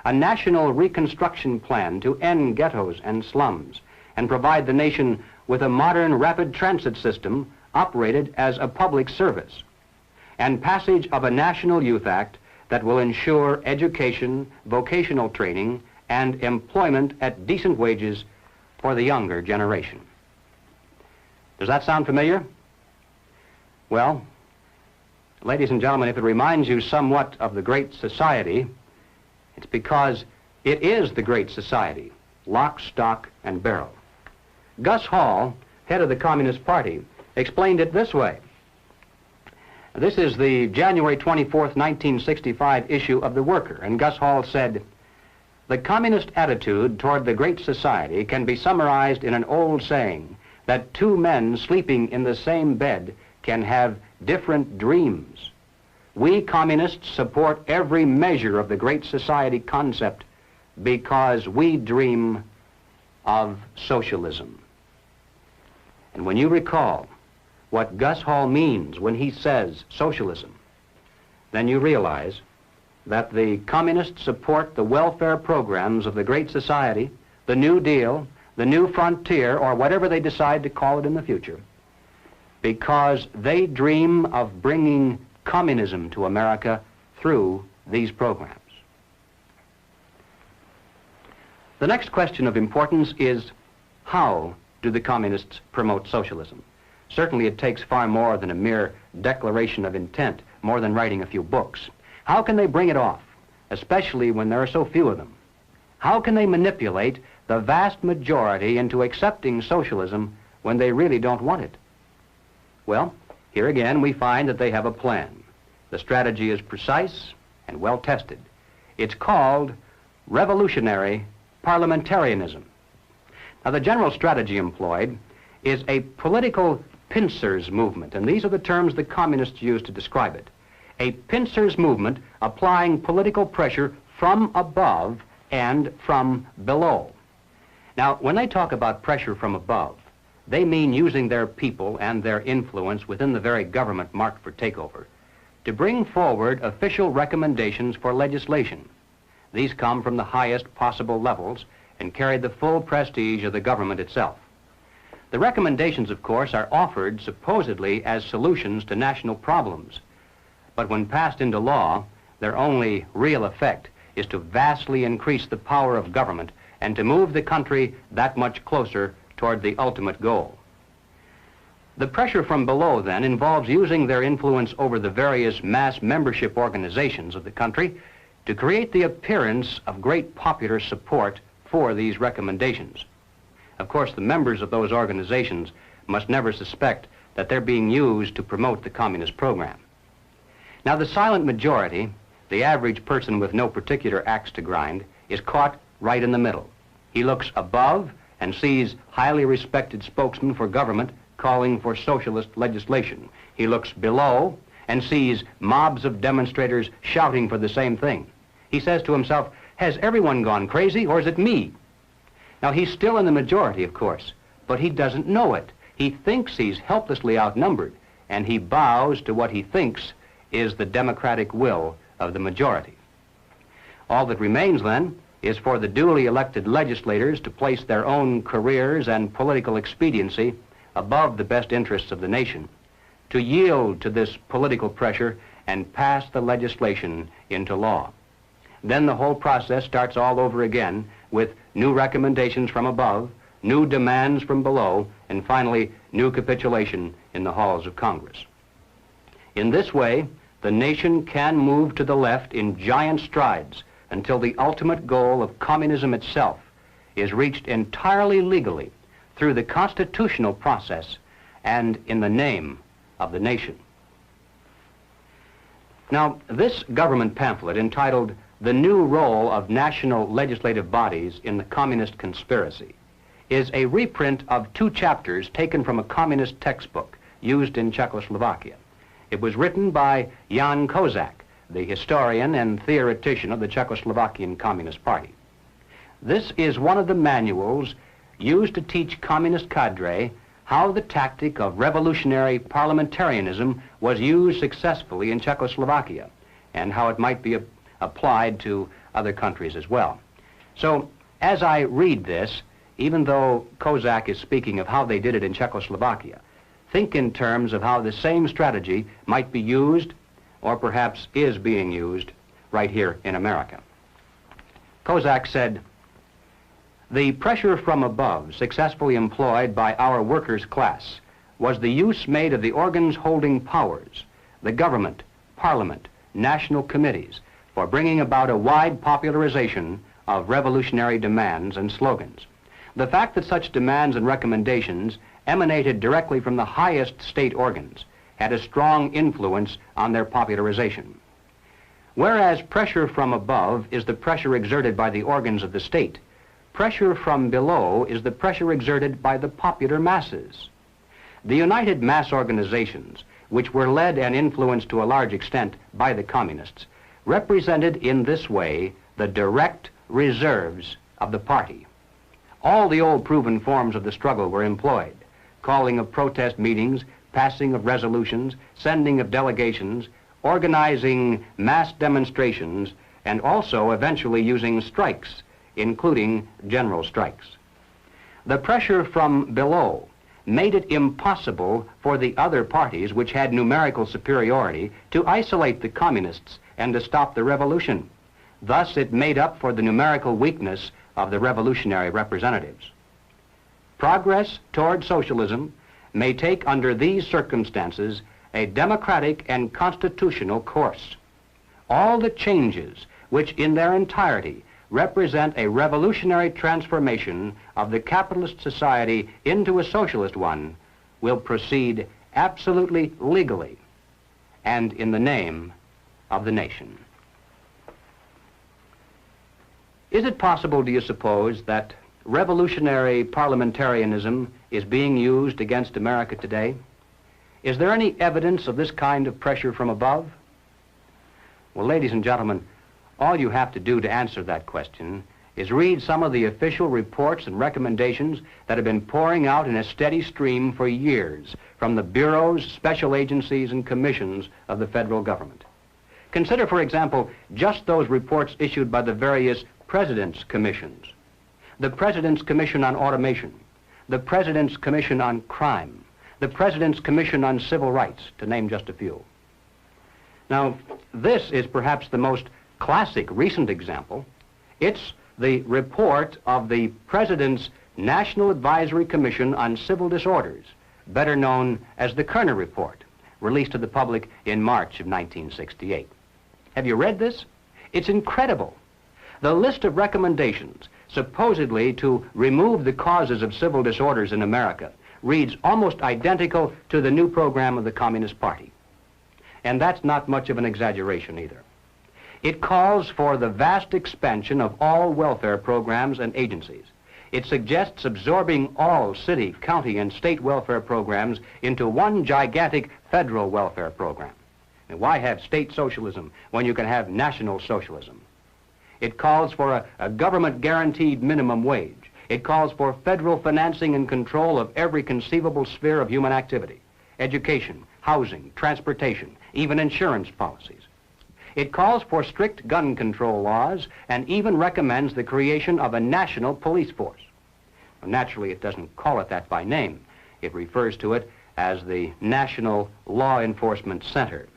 Speaker 1: A national reconstruction plan to end ghettos and slums and provide the nation with a modern rapid transit system operated as a public service. And passage of a National Youth Act that will ensure education, vocational training, and employment at decent wages for the younger generation. Does that sound familiar? Well, ladies and gentlemen, if it reminds you somewhat of the Great Society, it's because it is the Great Society, lock, stock, and barrel. Gus Hall, head of the Communist Party, explained it this way. This is the January 24th, 1965 issue of The Worker, and Gus Hall said, "The communist attitude toward the Great Society can be summarized in an old saying that two men sleeping in the same bed can have different dreams. We communists support every measure of the Great Society concept because we dream of socialism." And when you recall what Gus Hall means when he says socialism, then you realize that the communists support the welfare programs of the Great Society, the New Deal, the New Frontier, or whatever they decide to call it in the future, because they dream of bringing communism to America through these programs. The next question of importance is, how do the communists promote socialism? Certainly it takes far more than a mere declaration of intent, more than writing a few books. How can they bring it off, especially when there are so few of them? How can they manipulate the vast majority into accepting socialism when they really don't want it? Well, here again we find that they have a plan. The strategy is precise and well tested. It's called revolutionary parliamentarianism. Now, the general strategy employed is a political pincers movement, and these are the terms the communists use to describe it. A pincers movement applying political pressure from above and from below. Now, when they talk about pressure from above, they mean using their people and their influence within the very government marked for takeover to bring forward official recommendations for legislation. These come from the highest possible levels and carry the full prestige of the government itself. The recommendations, of course, are offered supposedly as solutions to national problems, but when passed into law, their only real effect is to vastly increase the power of government and to move the country that much closer toward the ultimate goal. The pressure from below, then, involves using their influence over the various mass membership organizations of the country to create the appearance of great popular support for these recommendations. Of course, the members of those organizations must never suspect that they're being used to promote the communist program. Now, the silent majority, the average person with no particular axe to grind, is caught right in the middle. He looks above and sees highly respected spokesmen for government calling for socialist legislation. He looks below and sees mobs of demonstrators shouting for the same thing. He says to himself, has everyone gone crazy, or is it me? Now, he's still in the majority, of course, but he doesn't know it. He thinks he's helplessly outnumbered, and he bows to what he thinks is the democratic will of the majority. All that remains, then, is for the duly elected legislators to place their own careers and political expediency above the best interests of the nation, to yield to this political pressure and pass the legislation into law. Then the whole process starts all over again with new recommendations from above, new demands from below, and finally, new capitulation in the halls of Congress. In this way, the nation can move to the left in giant strides until the ultimate goal of communism itself is reached entirely legally through the constitutional process and in the name of the nation. Now, this government pamphlet entitled "The New Role of National Legislative Bodies in the Communist Conspiracy" is a reprint of 2 chapters taken from a communist textbook used in Czechoslovakia. It was written by Jan Kozak, the historian and theoretician of the Czechoslovakian Communist Party. This is one of the manuals used to teach communist cadre how the tactic of revolutionary parliamentarianism was used successfully in Czechoslovakia and how it might be applied to other countries as well. So, as I read this, even though Kozak is speaking of how they did it in Czechoslovakia, think in terms of how the same strategy might be used, or perhaps is being used, right here in America. Kozak said, "The pressure from above successfully employed by our workers' class was the use made of the organs holding powers, the government, parliament, national committees, for bringing about a wide popularization of revolutionary demands and slogans. The fact that such demands and recommendations emanated directly from the highest state organs had a strong influence on their popularization. Whereas pressure from above is the pressure exerted by the organs of the state, pressure from below is the pressure exerted by the popular masses. The united mass organizations, which were led and influenced to a large extent by the communists, represented in this way the direct reserves of the party. All the old proven forms of the struggle were employed: calling of protest meetings, passing of resolutions, sending of delegations, organizing mass demonstrations, and also eventually using strikes, including general strikes. The pressure from below made it impossible for the other parties, which had numerical superiority, to isolate the communists and to stop the revolution. Thus, it made up for the numerical weakness of the revolutionary representatives. Progress toward socialism may take under these circumstances a democratic and constitutional course. All the changes which in their entirety represent a revolutionary transformation of the capitalist society into a socialist one will proceed absolutely legally and in the name of the nation." Is it possible, do you suppose, that revolutionary parliamentarianism is being used against America today? Is there any evidence of this kind of pressure from above? Well, ladies and gentlemen, all you have to do to answer that question is read some of the official reports and recommendations that have been pouring out in a steady stream for years from the bureaus, special agencies, and commissions of the federal government. Consider, for example, just those reports issued by the various President's commissions: the President's Commission on Automation, the President's Commission on Crime, the President's Commission on Civil Rights, to name just a few. Now, this is perhaps the most classic recent example. It's the report of the President's National Advisory Commission on Civil Disorders, better known as the Kerner Report, released to the public in March of 1968. Have you read this? It's incredible. The list of recommendations supposedly to remove the causes of civil disorders in America reads almost identical to the new program of the Communist Party. And that's not much of an exaggeration either. It calls for the vast expansion of all welfare programs and agencies. It suggests absorbing all city, county, and state welfare programs into one gigantic federal welfare program. And why have state socialism when you can have national socialism? It calls for a government-guaranteed minimum wage. It calls for federal financing and control of every conceivable sphere of human activity: education, housing, transportation, even insurance policies. It calls for strict gun control laws and even recommends the creation of a national police force. Well, naturally, it doesn't call it that by name. It refers to it as the National Law Enforcement Center.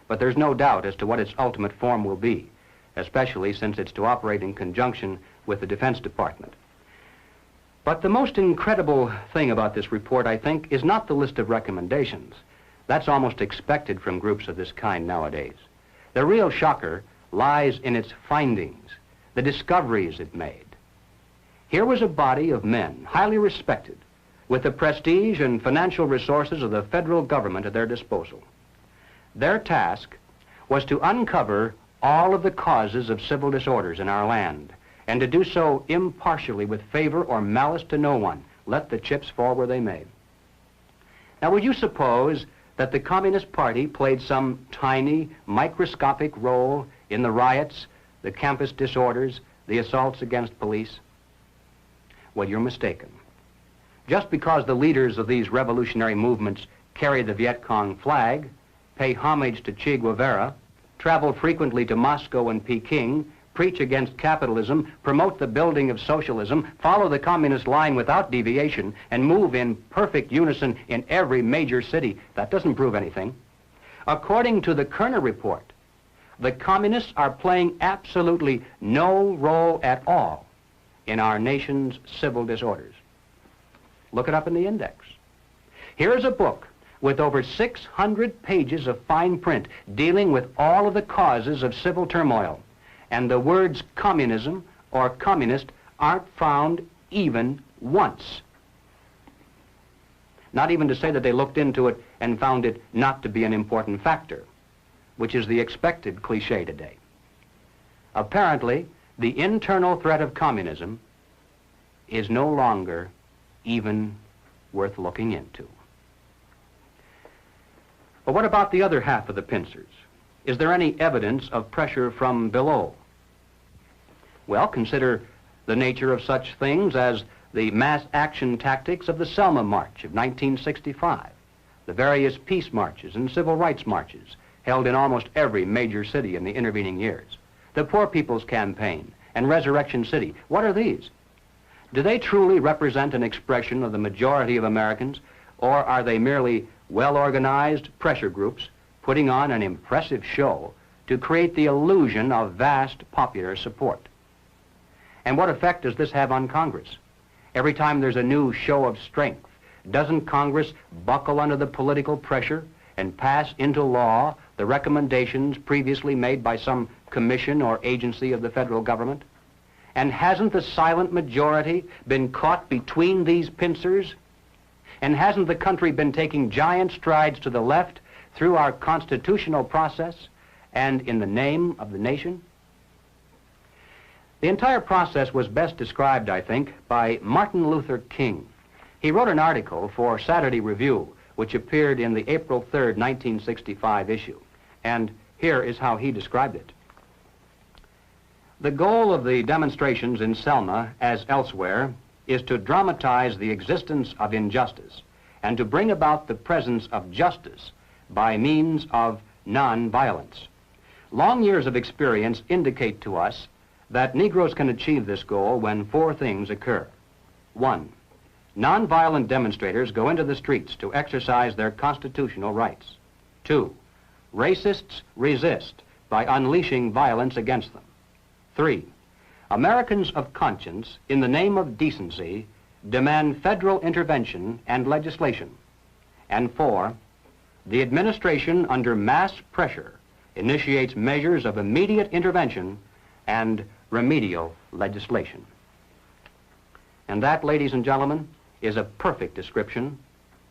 Speaker 1: But there's no doubt as to what its ultimate form will be, especially since it's to operate in conjunction with the Defense Department. But the most incredible thing about this report, I think, is not the list of recommendations. That's almost expected from groups of this kind nowadays. The real shocker lies in its findings, the discoveries it made. Here was a body of men, highly respected, with the prestige and financial resources of the federal government at their disposal. Their task was to uncover all of the causes of civil disorders in our land, and to do so impartially with favor or malice to no one, let the chips fall where they may. Now, would you suppose that the Communist Party played some tiny, microscopic role in the riots, the campus disorders, the assaults against police? Well, you're mistaken. Just because the leaders of these revolutionary movements carry the Viet Cong flag, pay homage to Che Guevara, travel frequently to Moscow and Peking, preach against capitalism, promote the building of socialism, follow the communist line without deviation, and move in perfect unison in every major city, that doesn't prove anything. According to the Kerner report, the communists are playing absolutely no role at all in our nation's civil disorders. Look it up in the index. Here's a book with over 600 pages of fine print dealing with all of the causes of civil turmoil. And the words communism or communist aren't found even once. Not even to say that they looked into it and found it not to be an important factor, which is the expected cliche today. Apparently, the internal threat of communism is no longer even worth looking into. But what about the other half of the pincers? Is there any evidence of pressure from below? Well, consider the nature of such things as the mass action tactics of the Selma March of 1965, the various peace marches and civil rights marches held in almost every major city in the intervening years, the Poor People's Campaign and Resurrection City. What are these? Do they truly represent an expression of the majority of Americans, or are they merely well-organized pressure groups putting on an impressive show to create the illusion of vast popular support? And what effect does this have on Congress? Every time there's a new show of strength, doesn't Congress buckle under the political pressure and pass into law the recommendations previously made by some commission or agency of the federal government? And hasn't the silent majority been caught between these pincers? And hasn't the country been taking giant strides to the left through our constitutional process and in the name of the nation? The entire process was best described, I think, by Martin Luther King. He wrote an article for Saturday Review, which appeared in the April 3rd, 1965 issue. And here is how he described it. The goal of the demonstrations in Selma, as elsewhere, is to dramatize the existence of injustice and to bring about the presence of justice by means of non-violence. Long years of experience indicate to us that Negroes can achieve this goal when four things occur. 1, nonviolent demonstrators go into the streets to exercise their constitutional rights. 2, racists resist by unleashing violence against them. 3, Americans of conscience, in the name of decency, demand federal intervention and legislation. And 4, the administration, under mass pressure, initiates measures of immediate intervention and remedial legislation. And that, ladies and gentlemen, is a perfect description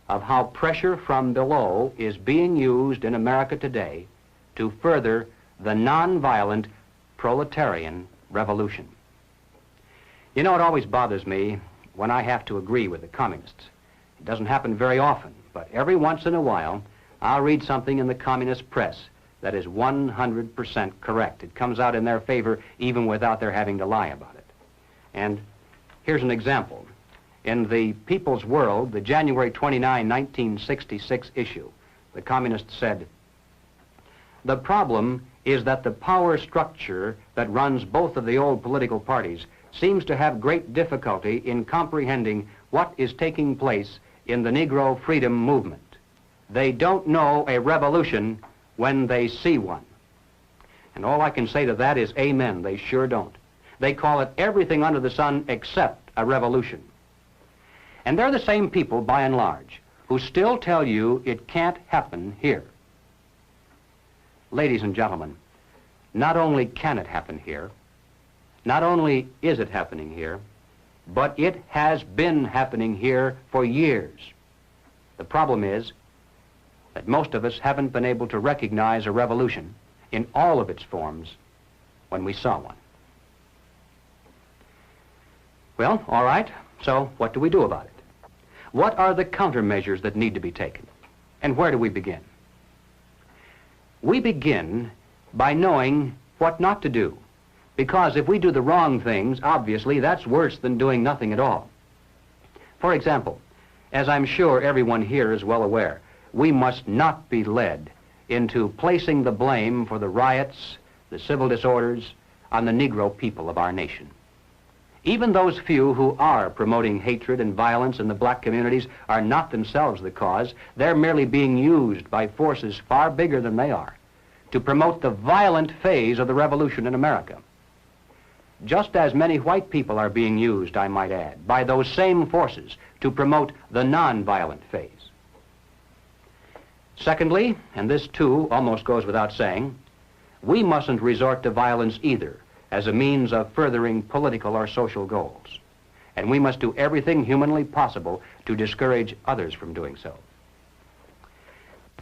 Speaker 1: of how pressure from below is being used in America today to further the nonviolent proletarian revolution. You know, it always bothers me when I have to agree with the communists. It doesn't happen very often, but every once in a while, I'll read something in the communist press that is 100% correct. It comes out in their favor even without their having to lie about it. And here's an example. In the People's World, the January 29, 1966 issue, the communists said, "The problem is that the power structure that runs both of the old political parties seems to have great difficulty in comprehending what is taking place in the Negro freedom movement. They don't know a revolution when they see one." And all I can say to that is amen. They sure don't. They call it everything under the sun except a revolution. And they're the same people, by and large, who still tell you it can't happen here. Ladies and gentlemen, not only can it happen here, not only is it happening here, but it has been happening here for years. The problem is that most of us haven't been able to recognize a revolution in all of its forms when we saw one. Well, all right, so what do we do about it? What are the countermeasures that need to be taken? And where do we begin? We begin by knowing what not to do, because if we do the wrong things, obviously that's worse than doing nothing at all. For example, as I'm sure everyone here is well aware, we must not be led into placing the blame for the riots, the civil disorders, on the Negro people of our nation. Even those few who are promoting hatred and violence in the black communities are not themselves the cause. They're merely being used by forces far bigger than they are to promote the violent phase of the revolution in America. Just as many white people are being used, I might add, by those same forces to promote the nonviolent phase. Secondly, and this too almost goes without saying, we mustn't resort to violence either as a means of furthering political or social goals. And we must do everything humanly possible to discourage others from doing so.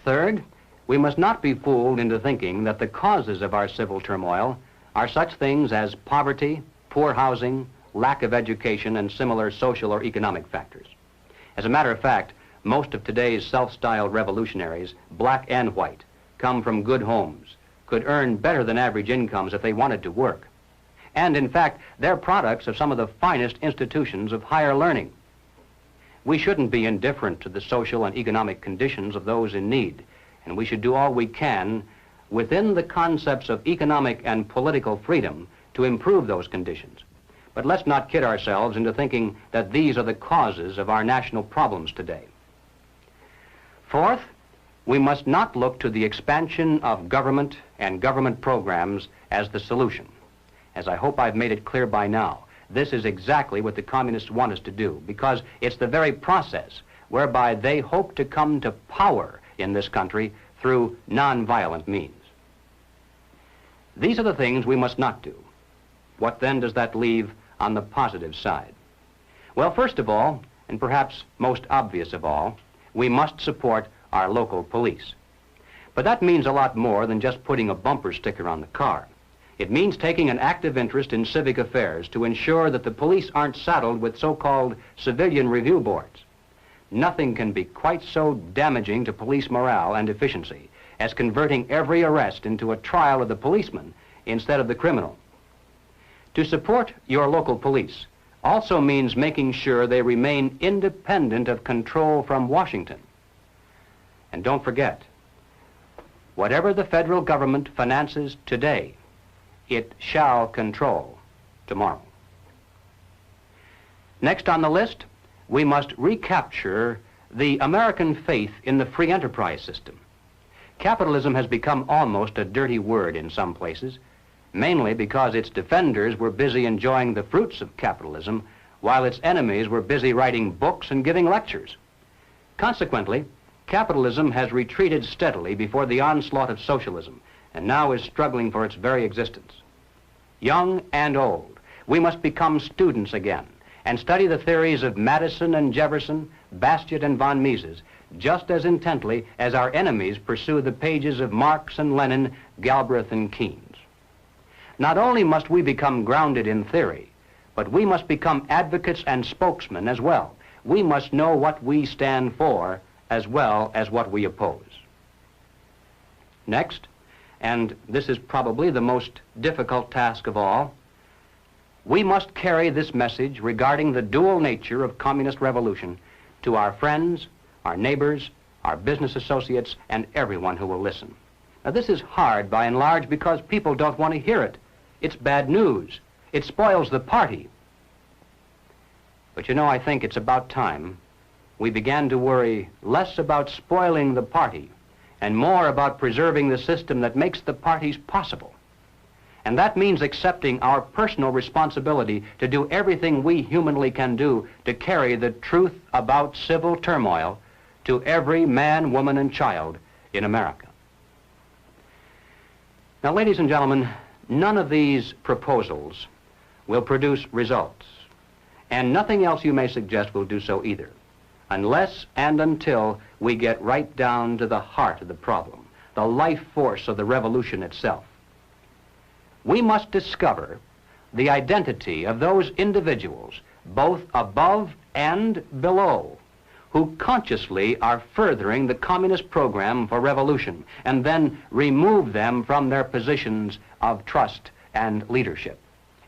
Speaker 1: Third, we must not be fooled into thinking that the causes of our civil turmoil are such things as poverty, poor housing, lack of education, and similar social or economic factors. As a matter of fact, most of today's self-styled revolutionaries, black and white, come from good homes, could earn better than average incomes if they wanted to work. And in fact, they're products of some of the finest institutions of higher learning. We shouldn't be indifferent to the social and economic conditions of those in need, and we should do all we can within the concepts of economic and political freedom to improve those conditions. But let's not kid ourselves into thinking that these are the causes of our national problems today. Fourth, we must not look to the expansion of government and government programs as the solution. As I hope I've made it clear by now, this is exactly what the communists want us to do, because it's the very process whereby they hope to come to power in this country through nonviolent means. These are the things we must not do. What then does that leave on the positive side? Well, first of all, and perhaps most obvious of all, we must support our local police. But that means a lot more than just putting a bumper sticker on the car. It means taking an active interest in civic affairs to ensure that the police aren't saddled with so-called civilian review boards. Nothing can be quite so damaging to police morale and efficiency as converting every arrest into a trial of the policeman instead of the criminal. To support your local police also means making sure they remain independent of control from Washington. And don't forget, whatever the federal government finances today, it shall control tomorrow. Next on the list, we must recapture the American faith in the free enterprise system. Capitalism has become almost a dirty word in some places, mainly because its defenders were busy enjoying the fruits of capitalism while its enemies were busy writing books and giving lectures. Consequently, capitalism has retreated steadily before the onslaught of socialism, and now is struggling for its very existence. Young and old, we must become students again and study the theories of Madison and Jefferson, Bastiat and von Mises, just as intently as our enemies pursue the pages of Marx and Lenin, Galbraith and Keynes. Not only must we become grounded in theory, but we must become advocates and spokesmen as well. We must know what we stand for as well as what we oppose. Next, and this is probably the most difficult task of all, we must carry this message regarding the dual nature of communist revolution to our friends, our neighbors, our business associates, and everyone who will listen. Now, this is hard by and large because people don't want to hear it. It's bad news. It spoils the party. But you know, I think it's about time we began to worry less about spoiling the party and more about preserving the system that makes the parties possible. And that means accepting our personal responsibility to do everything we humanly can do to carry the truth about civil turmoil to every man, woman, and child in America. Now, ladies and gentlemen, none of these proposals will produce results, and nothing else you may suggest will do so either, unless and until we get right down to the heart of the problem, the life force of the revolution itself. We must discover the identity of those individuals, both above and below, who consciously are furthering the communist program for revolution, and then remove them from their positions of trust and leadership.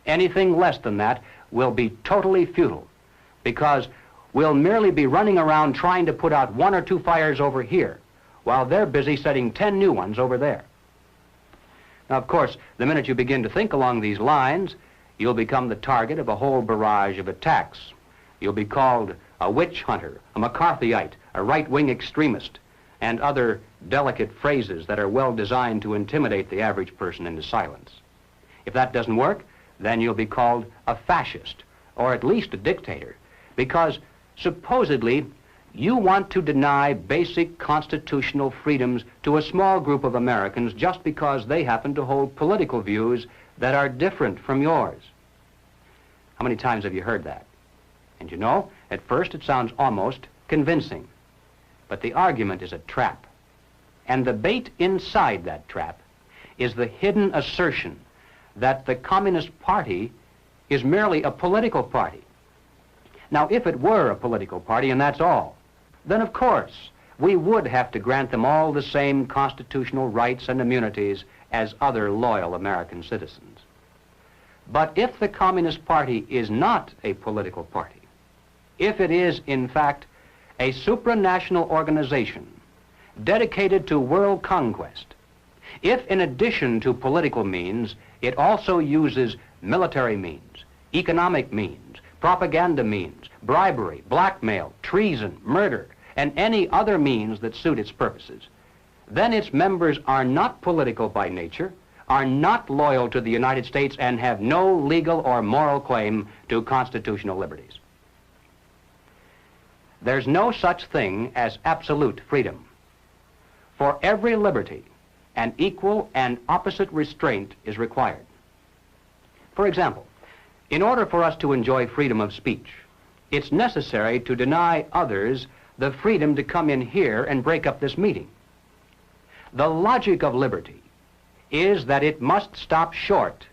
Speaker 1: Anything less than that will be totally futile, because we'll merely be running around trying to put out 1 or 2 fires over here, while they're busy setting 10 new ones over there. Now, of course, the minute you begin to think along these lines, you'll become the target of a whole barrage of attacks. You'll be called a witch hunter, a McCarthyite, a right-wing extremist, and other delicate phrases that are well designed to intimidate the average person into silence. If that doesn't work, then you'll be called a fascist, or at least a dictator, because supposedly you want to deny basic constitutional freedoms to a small group of Americans just because they happen to hold political views that are different from yours. How many times have you heard that? And you know, at first it sounds almost convincing, but the argument is a trap. And the bait inside that trap is the hidden assertion that the Communist Party is merely a political party. Now, if it were a political party and that's all, then of course we would have to grant them all the same constitutional rights and immunities as other loyal American citizens. But if the Communist Party is not a political party, if it is in fact a supranational organization dedicated to world conquest, if in addition to political means it also uses military means, economic means, propaganda means, bribery, blackmail, treason, murder, and any other means that suit its purposes, then its members are not political by nature, are not loyal to the United States, and have no legal or moral claim to constitutional liberties. There's no such thing as absolute freedom. For every liberty, an equal and opposite restraint is required. For example, in order for us to enjoy freedom of speech, it's necessary to deny others the freedom to come in here and break up this meeting. The logic of liberty is that it must stop short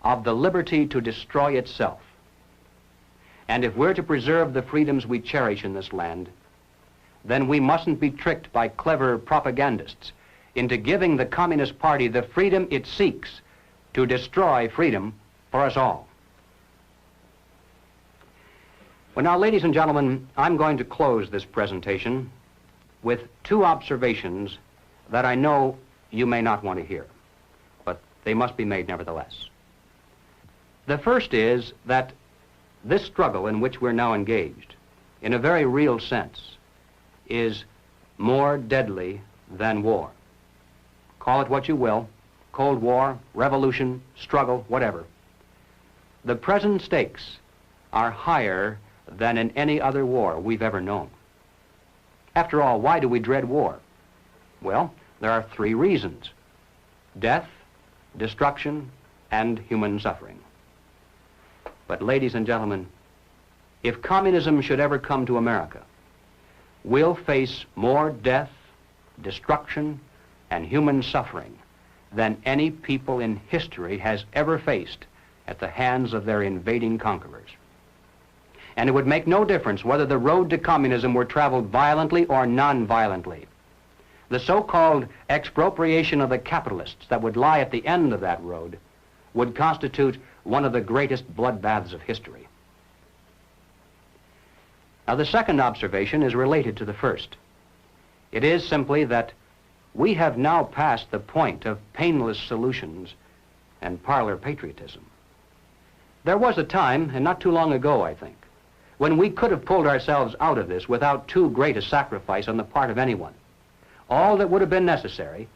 Speaker 1: of the liberty to destroy itself. And if we're to preserve the freedoms we cherish in this land, then we mustn't be tricked by clever propagandists into giving the Communist Party the freedom it seeks to destroy freedom for us all. Well, now, ladies and gentlemen, I'm going to close this presentation with 2 observations that I know you may not want to hear, but they must be made nevertheless. The first is that this struggle in which we're now engaged, in a very real sense, is more deadly than war. Call it what you will, Cold War, revolution, struggle, whatever. The present stakes are higher than in any other war we've ever known. After all, why do we dread war? Well, there are 3 reasons. death, destruction, and human suffering. But ladies and gentlemen, if communism should ever come to America, we'll face more death, destruction, and human suffering than any people in history has ever faced at the hands of their invading conquerors. And it would make no difference whether the road to communism were traveled violently or non-violently. The so-called expropriation of the capitalists that would lie at the end of that road would constitute one of the greatest bloodbaths of history. Now, the second observation is related to the first. It is simply that we have now passed the point of painless solutions and parlor patriotism. There was a time, and not too long ago, I think, when we could have pulled ourselves out of this without too great a sacrifice on the part of anyone. All that would have been necessary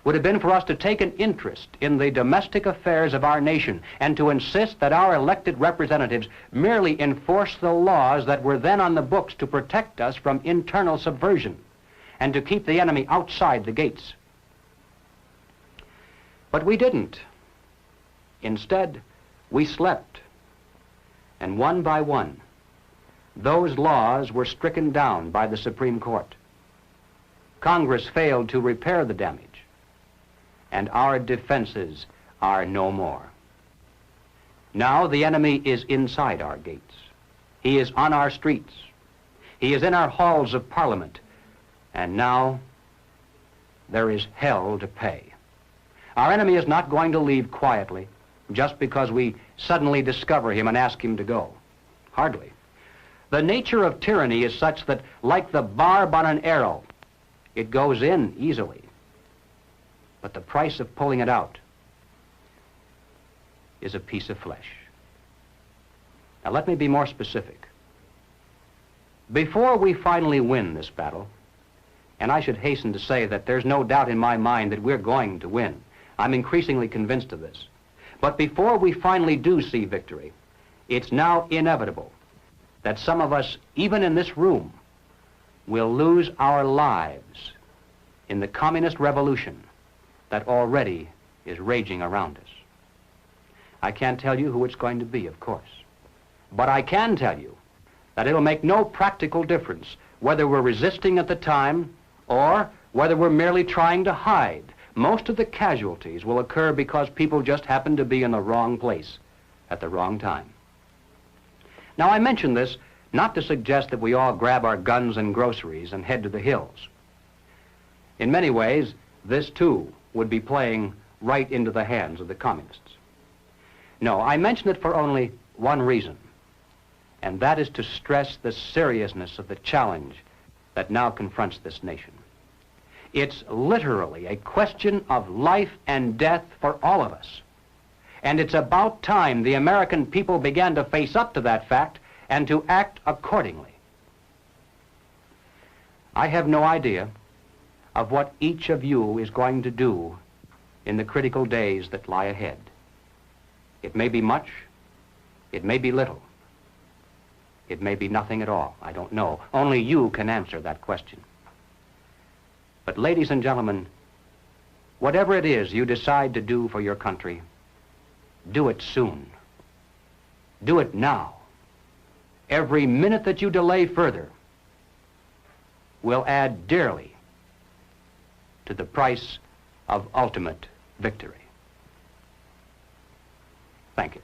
Speaker 1: would have been for us to take an interest in the domestic affairs of our nation and to insist that our elected representatives merely enforce the laws that were then on the books to protect us from internal subversion and to keep the enemy outside the gates. But we didn't. Instead, we slept, and one by one, those laws were stricken down by the Supreme Court. Congress failed to repair the damage, and our defenses are no more. Now the enemy is inside our gates. He is on our streets. He is in our halls of Parliament. And now there is hell to pay. Our enemy is not going to leave quietly just because we suddenly discover him and ask him to go. Hardly. The nature of tyranny is such that, like the barb on an arrow, it goes in easily. But the price of pulling it out is a piece of flesh. Now let me be more specific. Before we finally win this battle, and I should hasten to say that there's no doubt in my mind that we're going to win. I'm increasingly convinced of this. But before we finally do see victory, it's now inevitable that some of us, even in this room, will lose our lives in the communist revolution that already is raging around us. I can't tell you who it's going to be, of course. But I can tell you that it'll make no practical difference whether we're resisting at the time or whether we're merely trying to hide. Most of the casualties will occur because people just happen to be in the wrong place at the wrong time. Now, I mention this not to suggest that we all grab our guns and groceries and head to the hills. In many ways, this too would be playing right into the hands of the communists. No, I mention it for only one reason, and that is to stress the seriousness of the challenge that now confronts this nation. It's literally a question of life and death for all of us. And it's about time the American people began to face up to that fact and to act accordingly. I have no idea of what each of you is going to do in the critical days that lie ahead. It may be much, it may be little, it may be nothing at all. I don't know. Only you can answer that question. But ladies and gentlemen, whatever it is you decide to do for your country, do it soon. Do it now. Every minute that you delay further will add dearly to the price of ultimate victory. Thank you.